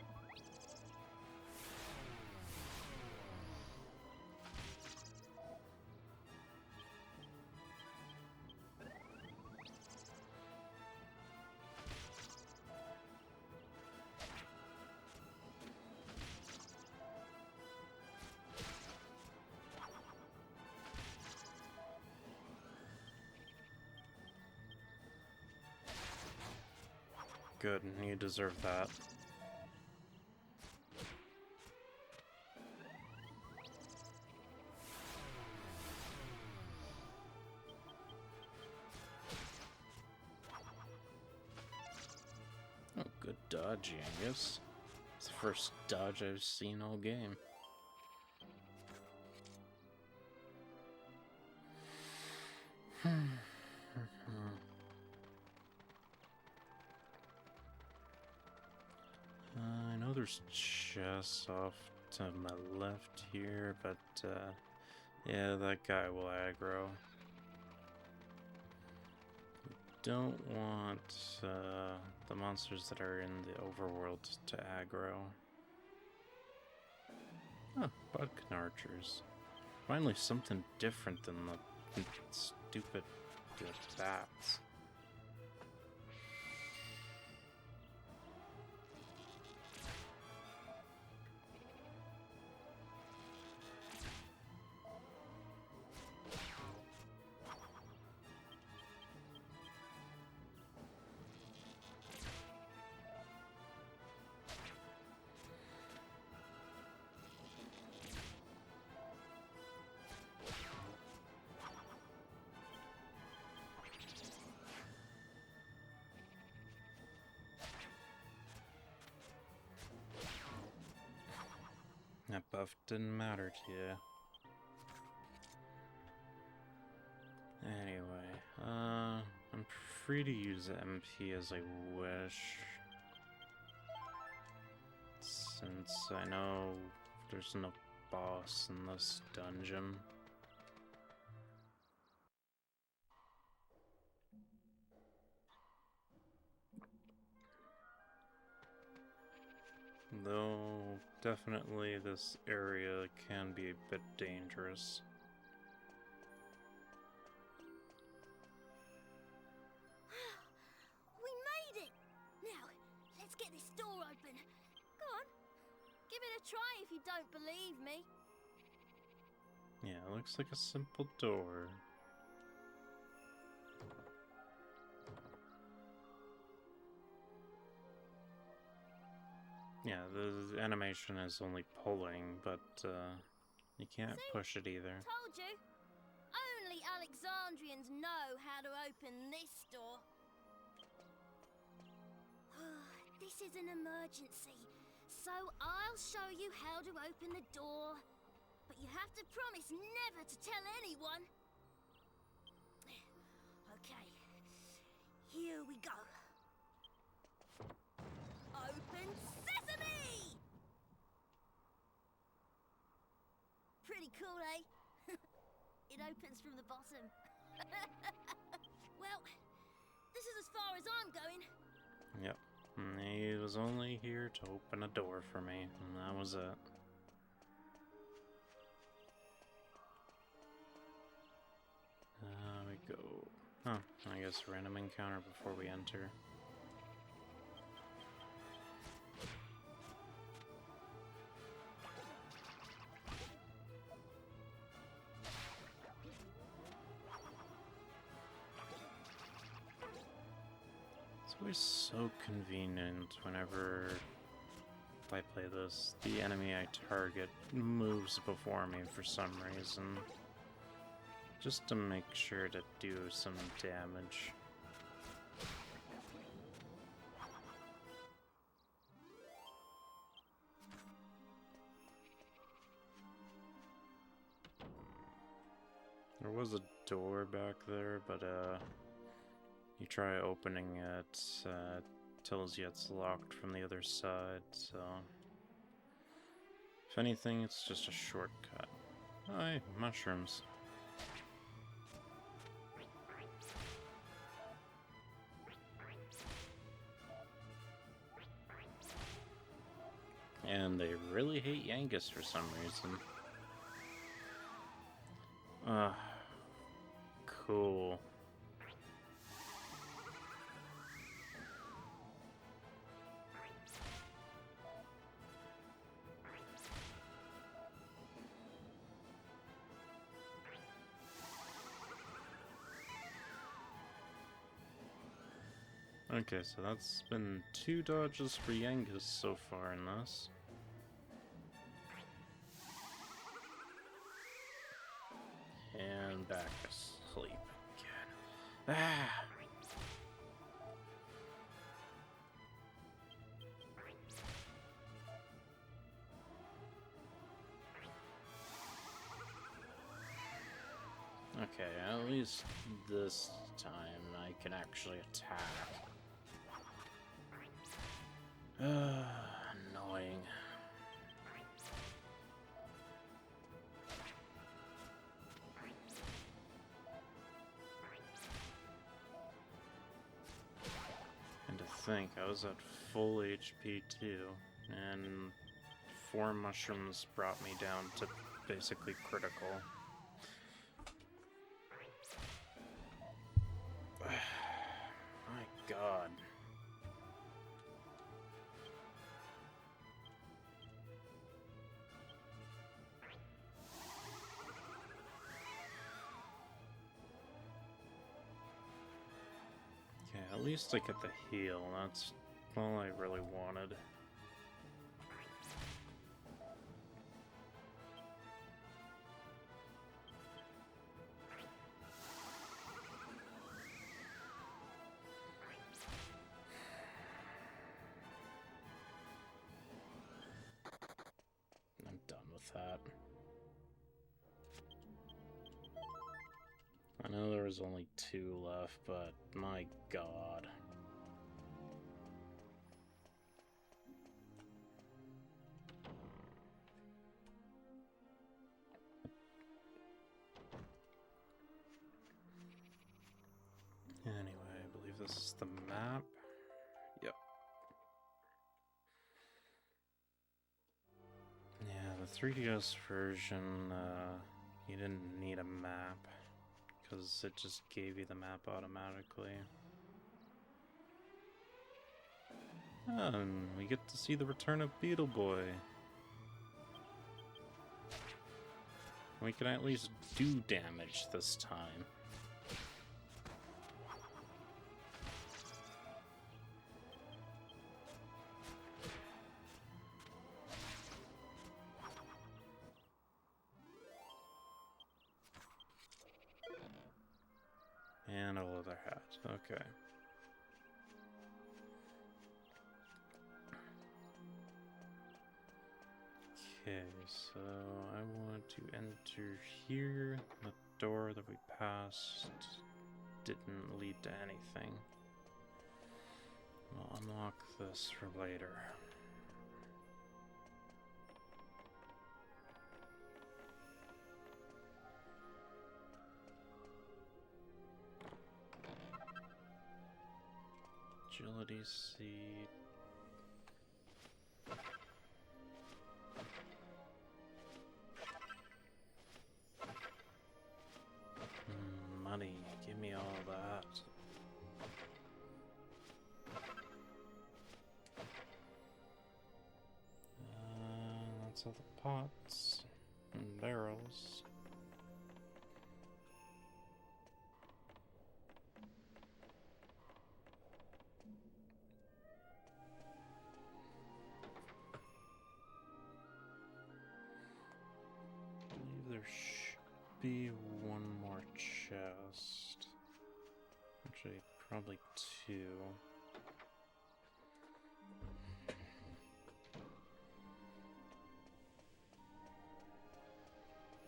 A: Good, you deserve that. Oh, good dodge, Angus. It's the first dodge I've seen all game. I know there's chests off to my left here, but yeah, that guy will aggro. Don't want the monsters that are in the overworld to aggro. Oh, Bodkin archers. Finally something different than the stupid bats. That buff didn't matter to you. Anyway, I'm free to use MP as I wish. Since I know there's no boss in this dungeon. Though, definitely this area can be a bit dangerous.
D: We made it! Now, let's get this door open. Go on. Give it a try if you don't believe me.
A: Yeah, it looks like a simple door. Yeah, the animation is only pulling, but you can't push it either.
D: Told you. Only Alexandrians know how to open this door. This is an emergency, so I'll show you how to open the door. But you have to promise never to tell anyone. Okay, here we go. Open sesame! Pretty cool, eh? It opens from the bottom. Well, this is as far as I'm going.
A: Yep. He was only here to open a door for me, and that was it. We go. Oh, I guess random encounter before we enter. It's always so convenient whenever I play this. The enemy I target moves before me for some reason, just to make sure to do some damage. There was a door back there, but you try opening it, tells you it's locked from the other side, so if anything, it's just a shortcut. Hi, mushrooms. And they really hate Yangus for some reason. Cool. Okay, so that's been 2 dodges for Yangus so far in this. And back asleep again. Ah! Okay, at least this time I can actually attack. Annoying. And to think, I was at full HP too, and 4 mushrooms brought me down to basically critical. My God. Okay, at least I get the heal. That's all I really wanted. I'm done with that. I know there was only 2 left, but my God. Anyway, I believe this is the map. Yep. Yeah, the 3DS version, you didn't need a map, because it just gave you the map automatically. And we get to see the return of Beetle Boy. We can at least do damage this time. And a leather hat. Okay. Okay, so I want to enter here. The door that we passed didn't lead to anything. We'll unlock this for later. Agility seed. Money, give me all that. That's all the pots and barrels. be one more chest. Actually, probably two.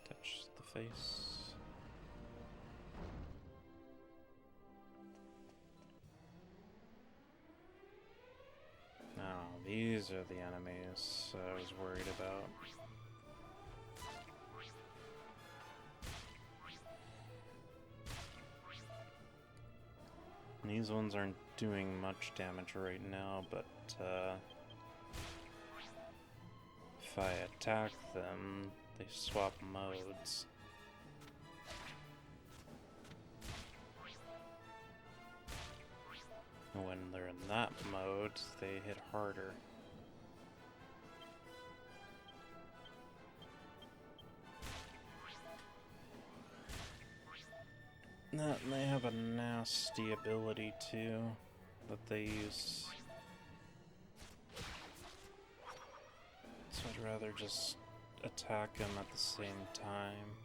A: Touch the face. Oh, these are the enemies I was worried about. These ones aren't doing much damage right now, but if I attack them, they swap modes. When they're in that mode, they hit harder. And they have a nasty ability too that they use. So I'd rather just attack them at the same time.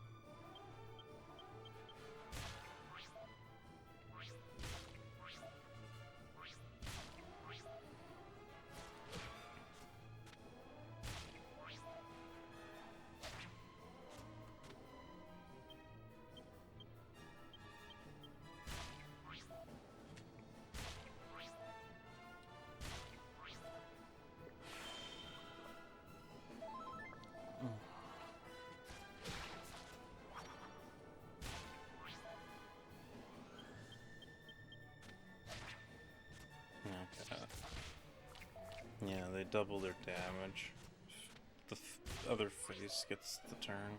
A: Yeah, they double their damage. The other face gets the turn.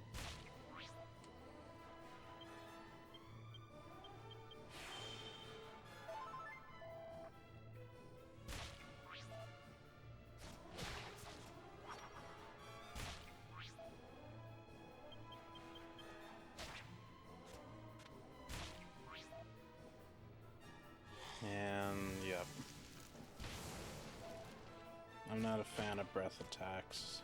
A: And, yep. I'm not a fan of breath attacks.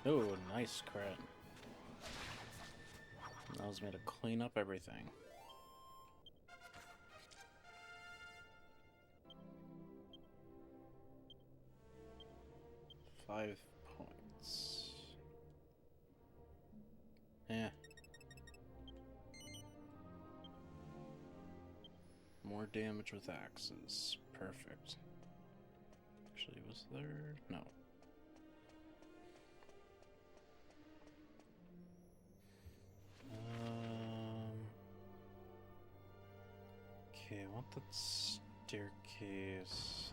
A: Oh, nice crit. Allows me to clean up everything. $5 points. Yeah. More damage with axes. Perfect. Actually, was there? No. Okay, I want that staircase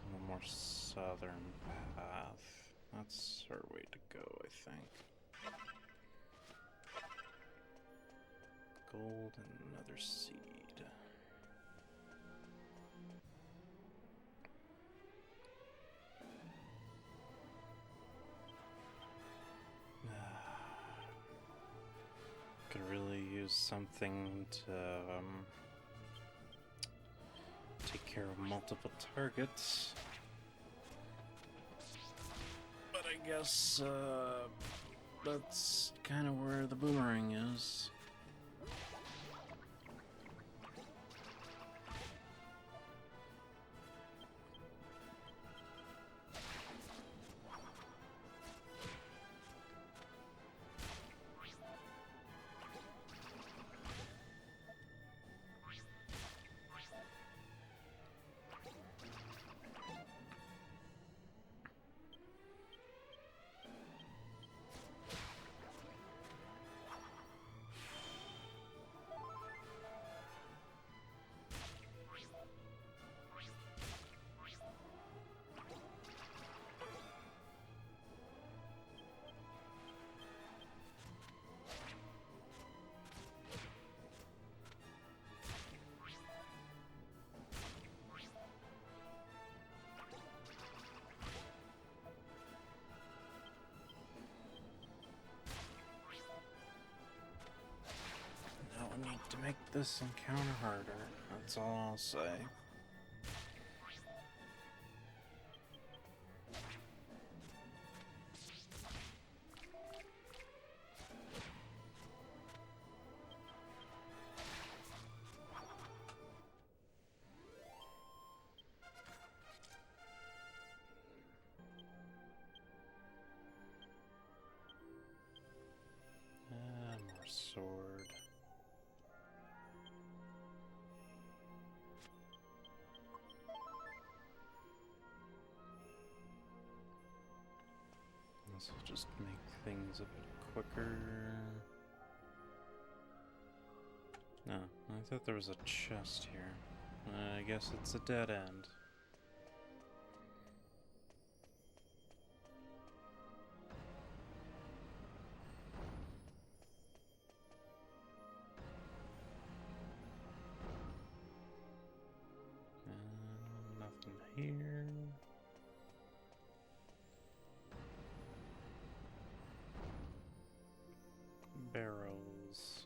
A: on a more southern path. That's our way to go, I think. Gold and another seed. Could really use something to take care of multiple targets. But I guess that's kind of where the boomerang is. Need to make this encounter harder. That's all I'll say. also just make things a bit quicker. No, I thought there was a chest here. I guess it's a dead end. Nothing here. Barrels.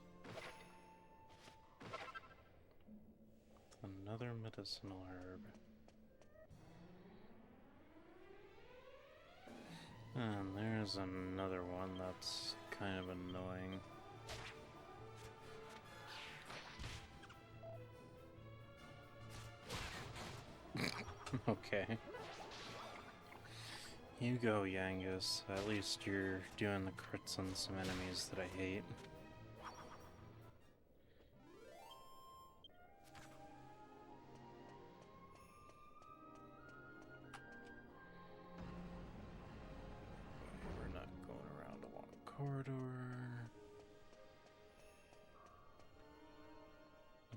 A: Another medicinal herb. And there's another one that's kind of annoying. Okay. You go, Yangus. At least you're doing the crits on some enemies that I hate. We're not going around a long corridor.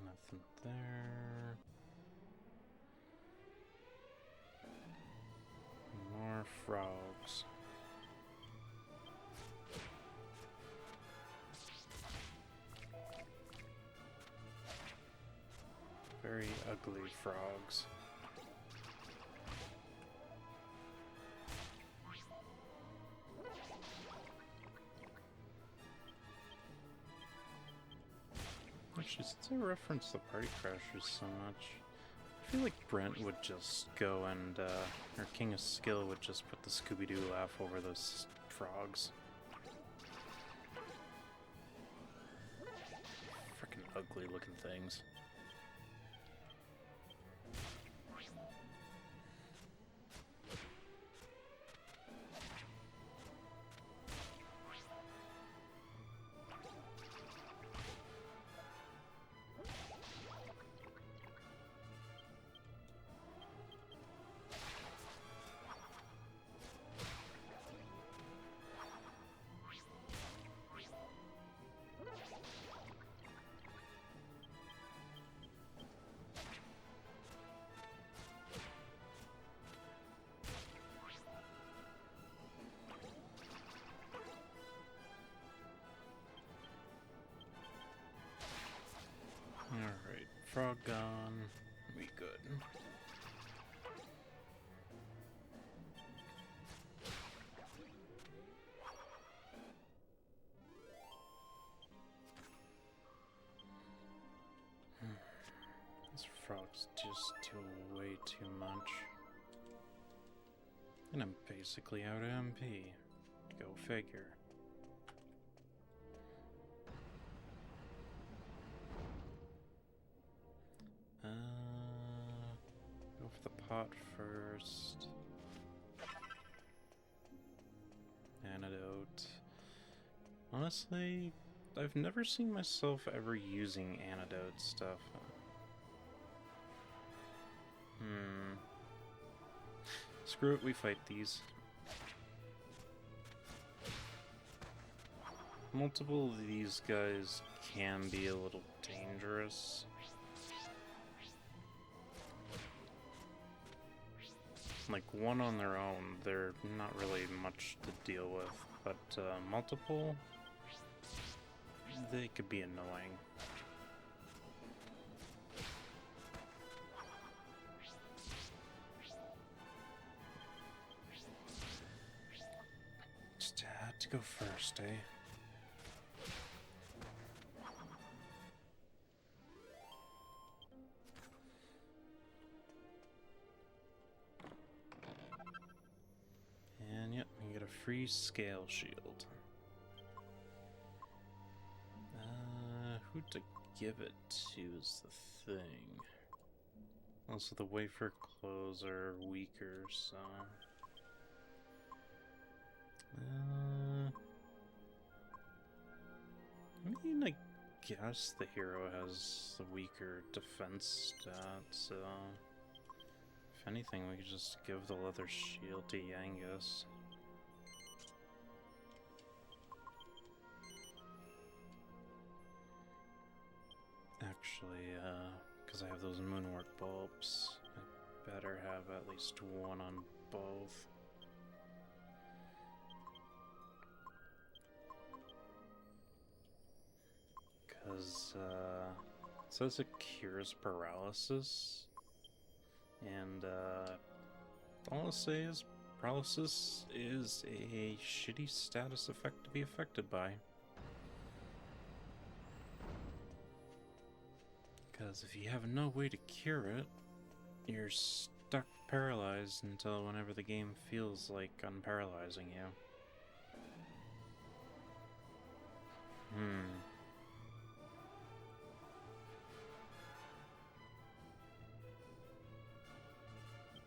A: Nothing there. More frogs. Very ugly frogs. Actually, since I reference the Party Crashers so much, I feel like Brent would just go and, or King of Skill would just put the Scooby-Doo laugh over those frogs. Freaking ugly looking things. Alright, frog gone. We good. These frogs just do way too much. And I'm basically out of MP. Go figure. Go for the pot first. Antidote. Honestly, I've never seen myself ever using antidote stuff. Screw it, we fight these. Multiple of these guys can be a little dangerous. Like, one on their own, they're not really much to deal with, but multiple, they could be annoying. Just had to go first, eh? And yep, we get a free scale shield. Who to give it to is the thing. Also, the wafer clothes are weaker, so... I mean, I guess the hero has the weaker defense stat, so... If anything, we could just give the leather shield to Yangus. actually, because I have those moonwork bulbs. I better have at least one on both. Because, it says it cures paralysis. And, all I'll say is paralysis is a shitty status effect to be affected by. Because if you have no way to cure it, you're stuck paralyzed until whenever the game feels like unparalyzing you.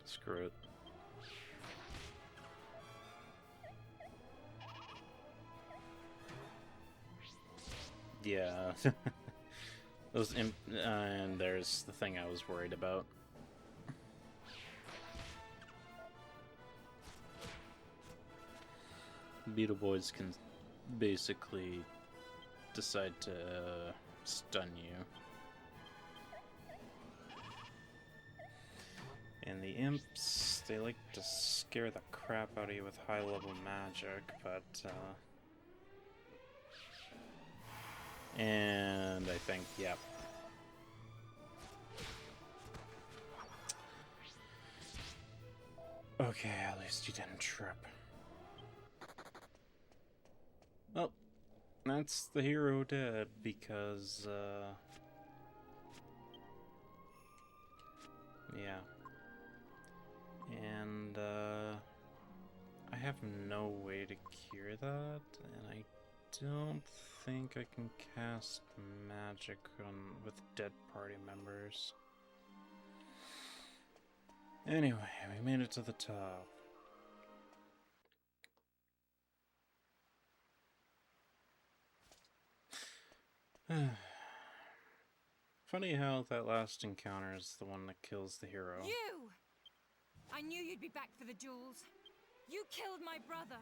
A: Screw it. Yeah. Those and there's the thing I was worried about. Beetle Boys can basically decide to stun you. And the imps, they like to scare the crap out of you with high-level magic, but, and I think, yeah. Okay, at least you didn't trip. Well, that's the hero dead, because, yeah. And, I have no way to cure that, and I don't think I can cast magic with dead party members. Anyway, we made it to the top. Funny how that last encounter is the one that kills the hero.
G: You! I knew you'd be back for the jewels. You killed my brother.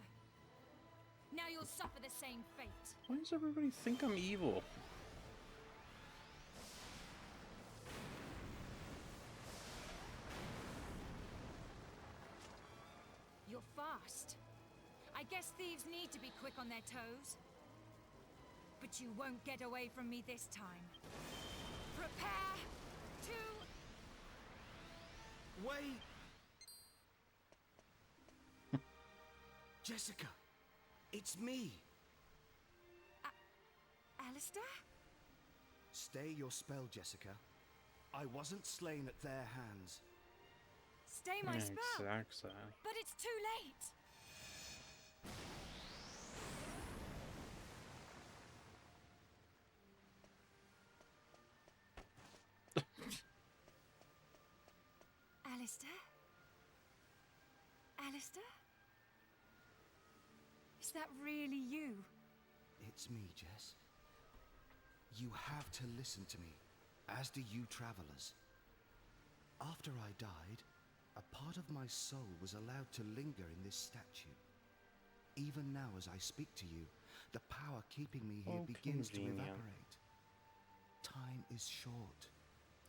G: Now you'll suffer the same fate.
A: Why does everybody think I'm evil?
G: You're fast. I guess thieves need to be quick on their toes. But you won't get away from me this time. Prepare to...
E: Wait! Jessica! It's me!
G: Alistair?
I: Stay your spell, Jessica. I wasn't slain at their hands.
G: Stay my spell!
A: Exactly.
G: But it's too late! Alistair? Alistair? Is that really you?
I: It's me, Jess. You have to listen to me, as do you travelers. After I died, a part of my soul was allowed to linger in this statue. Even now as I speak to you, the power keeping me here begins to evaporate. Time is short.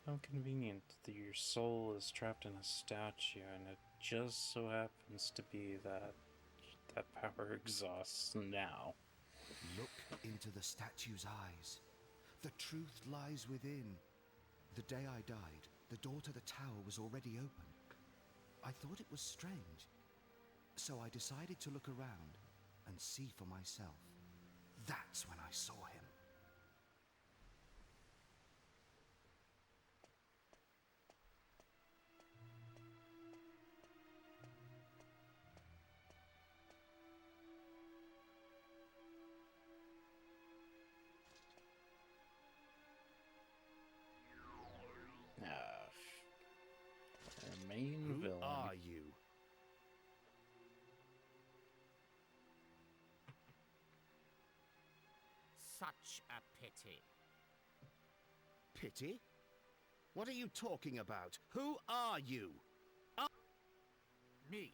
A: How convenient that your soul is trapped in a statue and it just so happens to be that that power exhausts now.
I: Look into the statue's eyes. The truth lies within. The day I died, the door to the tower was already open. I thought it was strange, so I decided to look around and see for myself. That's when I saw him.
A: The main
I: Who
A: villain.
I: are you?
B: Such a pity.
I: Pity? What are you talking about? Who are you?
B: Me?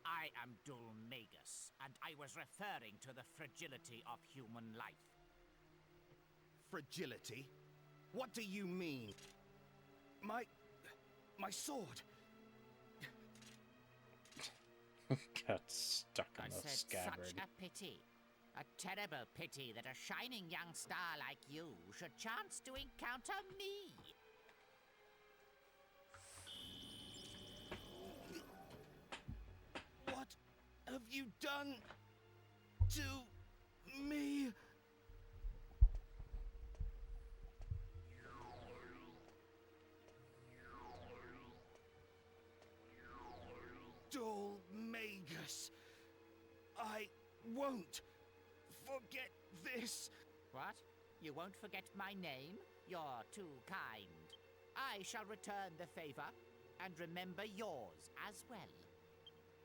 B: I am Dulmagus, and I was referring to the fragility of human life.
I: Fragility? What do you mean? My sword.
A: Got stuck in
B: I
A: the
B: said
A: scabbard.
B: such a pity. A terrible pity that a shining young star like you should chance to encounter me.
I: What have you done to me? Dolmagus, I won't forget this.
B: What? You won't forget my name? You're too kind. I shall return the favor and remember yours as well.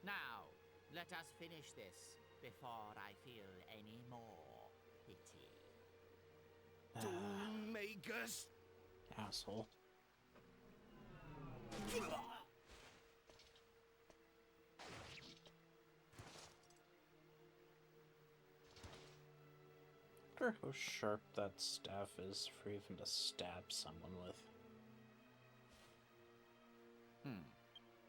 B: Now, let us finish this before I feel any more pity.
I: Dolmagus.
A: Asshole. I wonder how sharp that staff is for even to stab someone with.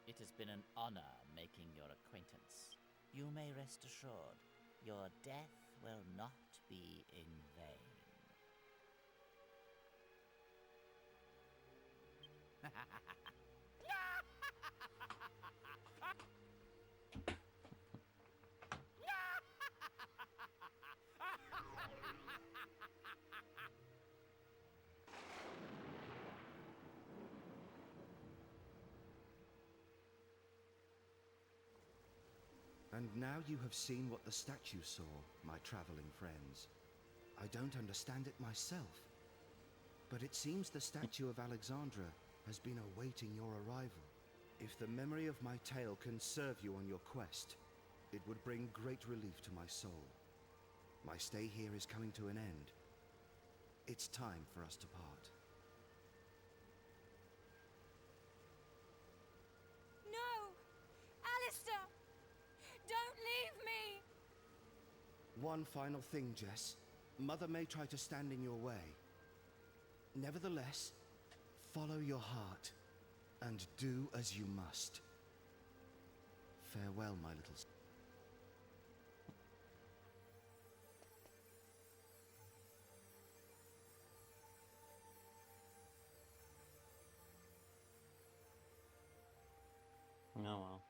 B: It has been an honor making your acquaintance. You may rest assured, your death will not be in vain.
I: And now you have seen what the statue saw, my traveling friends. I don't understand it myself, but it seems the statue of Alexandra has been awaiting your arrival. If the memory of my tale can serve you on your quest, it would bring great relief to my soul. My stay here is coming to an end. It's time for us to part.
D: No! Alistair! Don't leave me!
I: One final thing, Jess. Mother may try to stand in your way. Nevertheless, follow your heart, and do as you must. Farewell, my little...
A: Oh well.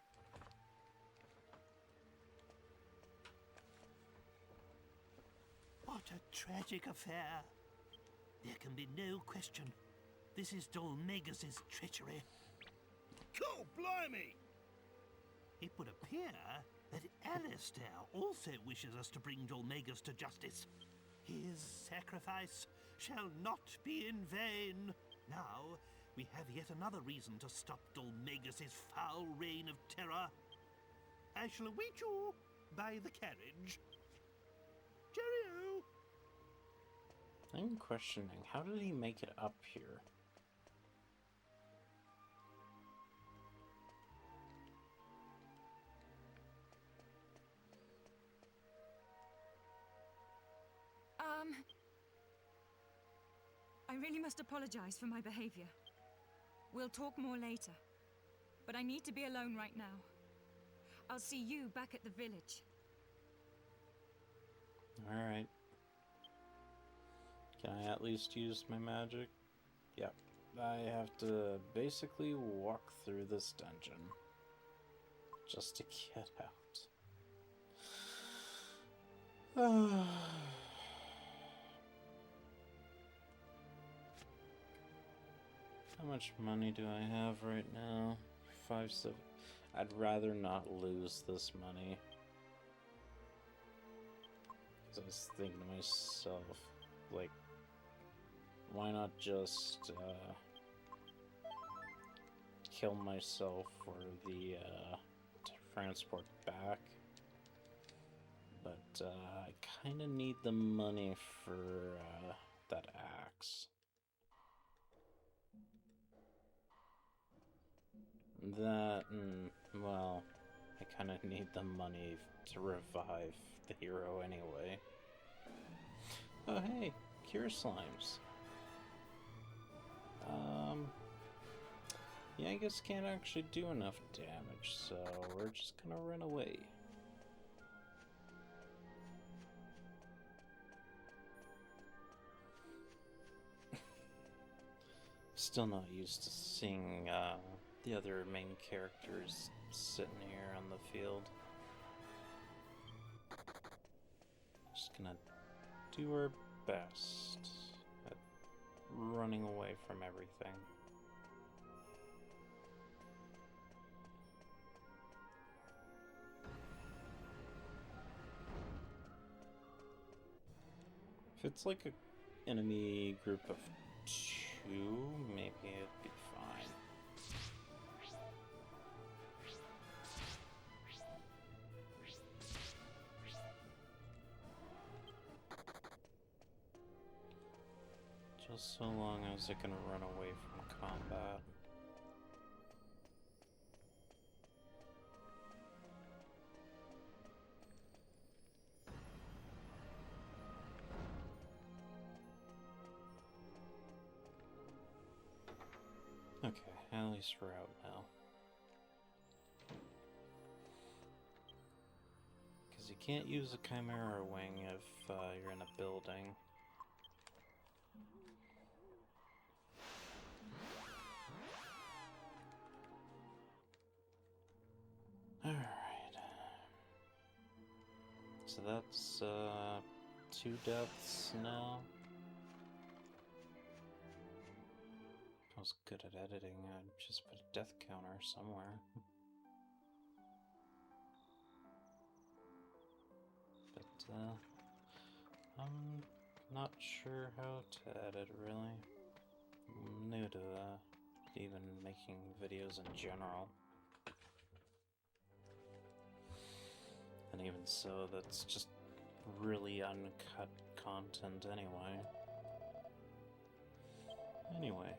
E: What a tragic affair. There can be no question. This is Dolmagus' treachery. Cool, blimey! It would appear that Alistair also wishes us to bring Dolmagus to justice. His sacrifice shall not be in vain. Now, we have yet another reason to stop Dolmagus' foul reign of terror. I shall await you by the carriage. Cheerio!
A: I'm questioning, how did he make it up here?
G: I really must apologize for my behavior. We'll talk more later. But I need to be alone right now. I'll see you back at the village.
A: Alright. Can I at least use my magic? Yep. I have to basically walk through this dungeon. Just to get out. How much money do I have right now? 5-7. I'd rather not lose this money. Because I was thinking to myself, like, why not just kill myself for the transport back? But I kind of need the money for that axe. That, well, I kind of need the money to revive the hero anyway. Oh hey, cure slimes. Yeah, I guess can't actually do enough damage, so we're just gonna run away. Still not used to seeing the other main characters sitting here on the field. Just gonna do our best at running away from everything. If it's like an enemy group of 2, maybe it'd be fine. Just so long as it can run away from combat. Okay, at least we're out now. Because you can't use a Chimera Wing if you're in a building. Alright. So that's 2 deaths now. I was good at editing, I'd just put a death counter somewhere. But, I'm not sure how to edit, really. I'm new to, even making videos in general. And even so, that's just really uncut content anyway. Anyway,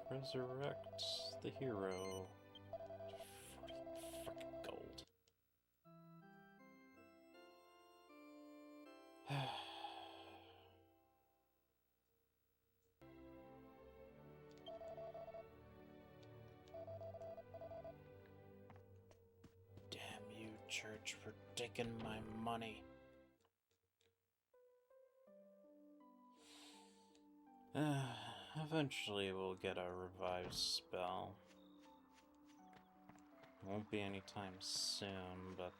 A: resurrect the hero. 40 frickin' gold. Damn you, church, for taking my money. Eventually we'll get a revived spell. Won't be anytime soon, but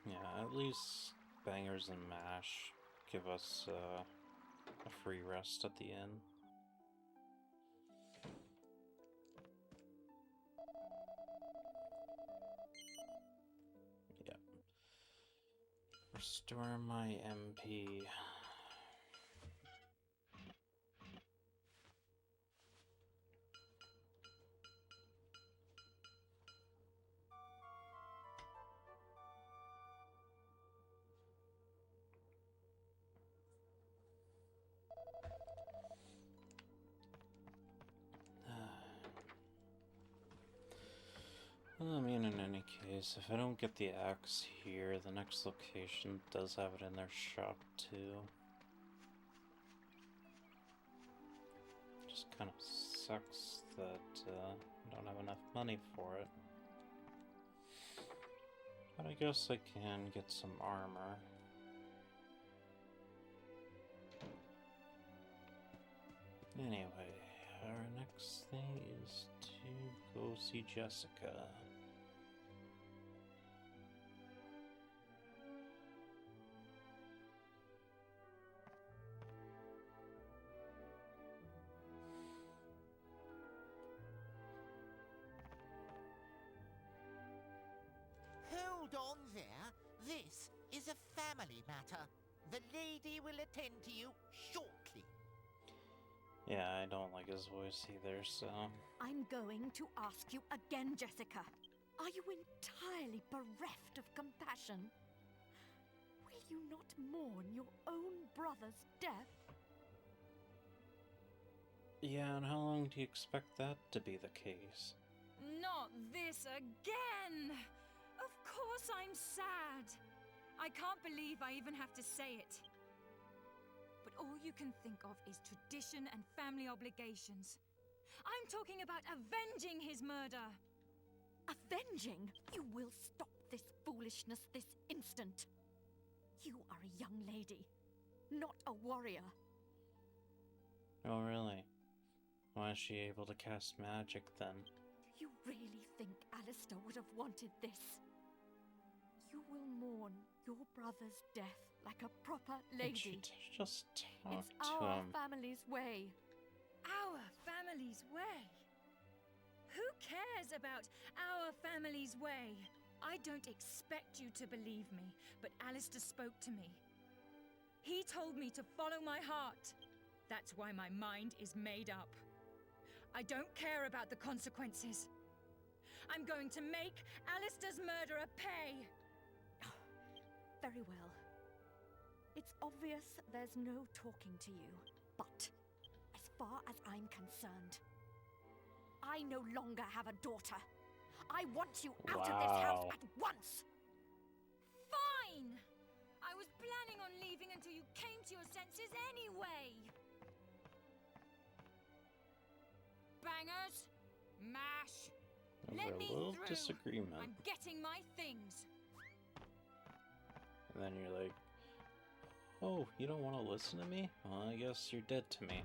A: yeah, at least Bangers and Mash give us a free rest at the end. Restore my MP. Well, I mean, in any case, if I don't get the axe here, the next location does have it in their shop, too. Just kind of sucks that I don't have enough money for it. But I guess I can get some armor. Anyway, our next thing is to go see Jessica.
B: Hold on there. This is a family matter. The lady will attend to you shortly.
A: Yeah, I don't like his voice either, so...
D: I'm going to ask you again, Jessica. Are you entirely bereft of compassion? Will you not mourn your own brother's death?
A: Yeah, and how long do you expect that to be the case?
G: Not this again! Of course I'm sad! I can't believe I even have to say it. But all you can think of is tradition and family obligations. I'm talking about avenging his murder!
D: Avenging? You will stop this foolishness this instant. You are a young lady, not a warrior.
A: Oh, really? Why is she able to cast magic then?
D: You really think Alistair would have wanted this? You will mourn your brother's death like a proper lady.
A: Just talk
D: It's
A: to
D: our
A: him.
D: family's way.
G: Our family's way? Who cares about our family's way? I don't expect you to believe me, but Alistair spoke to me. He told me to follow my heart. That's why my mind is made up. I don't care about the consequences. I'm going to make Alistair's murderer pay.
D: Very well. It's obvious there's no talking to you, but as far as I'm concerned, I no longer have a daughter. I want you out of this house
A: Wow.
D: at once!
G: Fine! I was planning on leaving until you came to your senses anyway! Bangers! Mash! Let
A: Over a
G: me
A: little
G: through!
A: disagreement.
G: I'm getting my things!
A: And then you're like, oh, you don't want to listen to me? Well, I guess you're dead to me.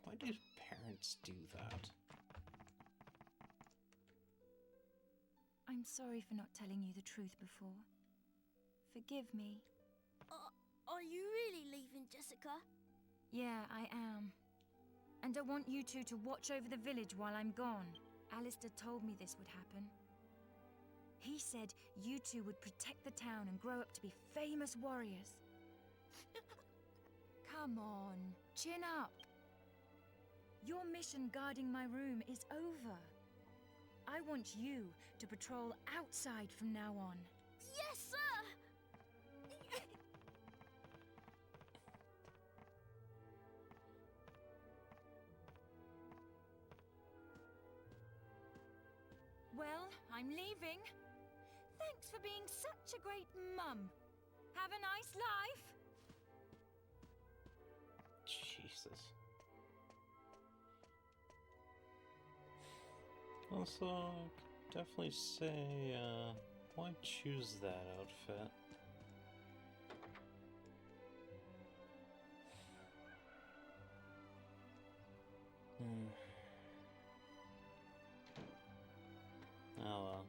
A: Why do parents do that?
G: I'm sorry for not telling you the truth before. Forgive me.
H: Are you really leaving, Jessica?
G: Yeah, I am. And I want you two to watch over the village while I'm gone. Alistair told me this would happen. He said you two would protect the town and grow up to be famous warriors. Come on, chin up. Your mission guarding my room is over. I want you to patrol outside from now on.
H: Yes, sir!
G: Well, I'm leaving. Thanks for being such a great mum. Have a nice life.
A: Jesus. Also, definitely say, why choose that outfit? Oh well.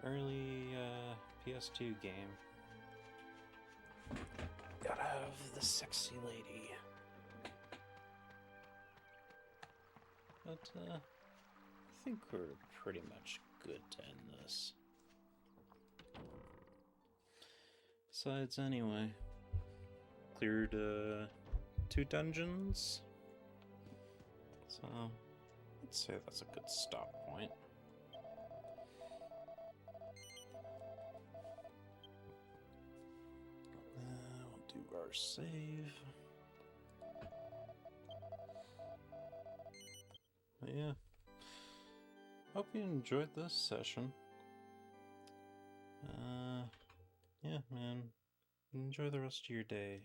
A: Early, PS2 game. Gotta have the sexy lady. But, I think we're pretty much good to end this. Besides, anyway, cleared, 2 dungeons. So, let's say that's a good stop point. We'll do our save. But yeah. Hope you enjoyed this session. Yeah, man. Enjoy the rest of your day.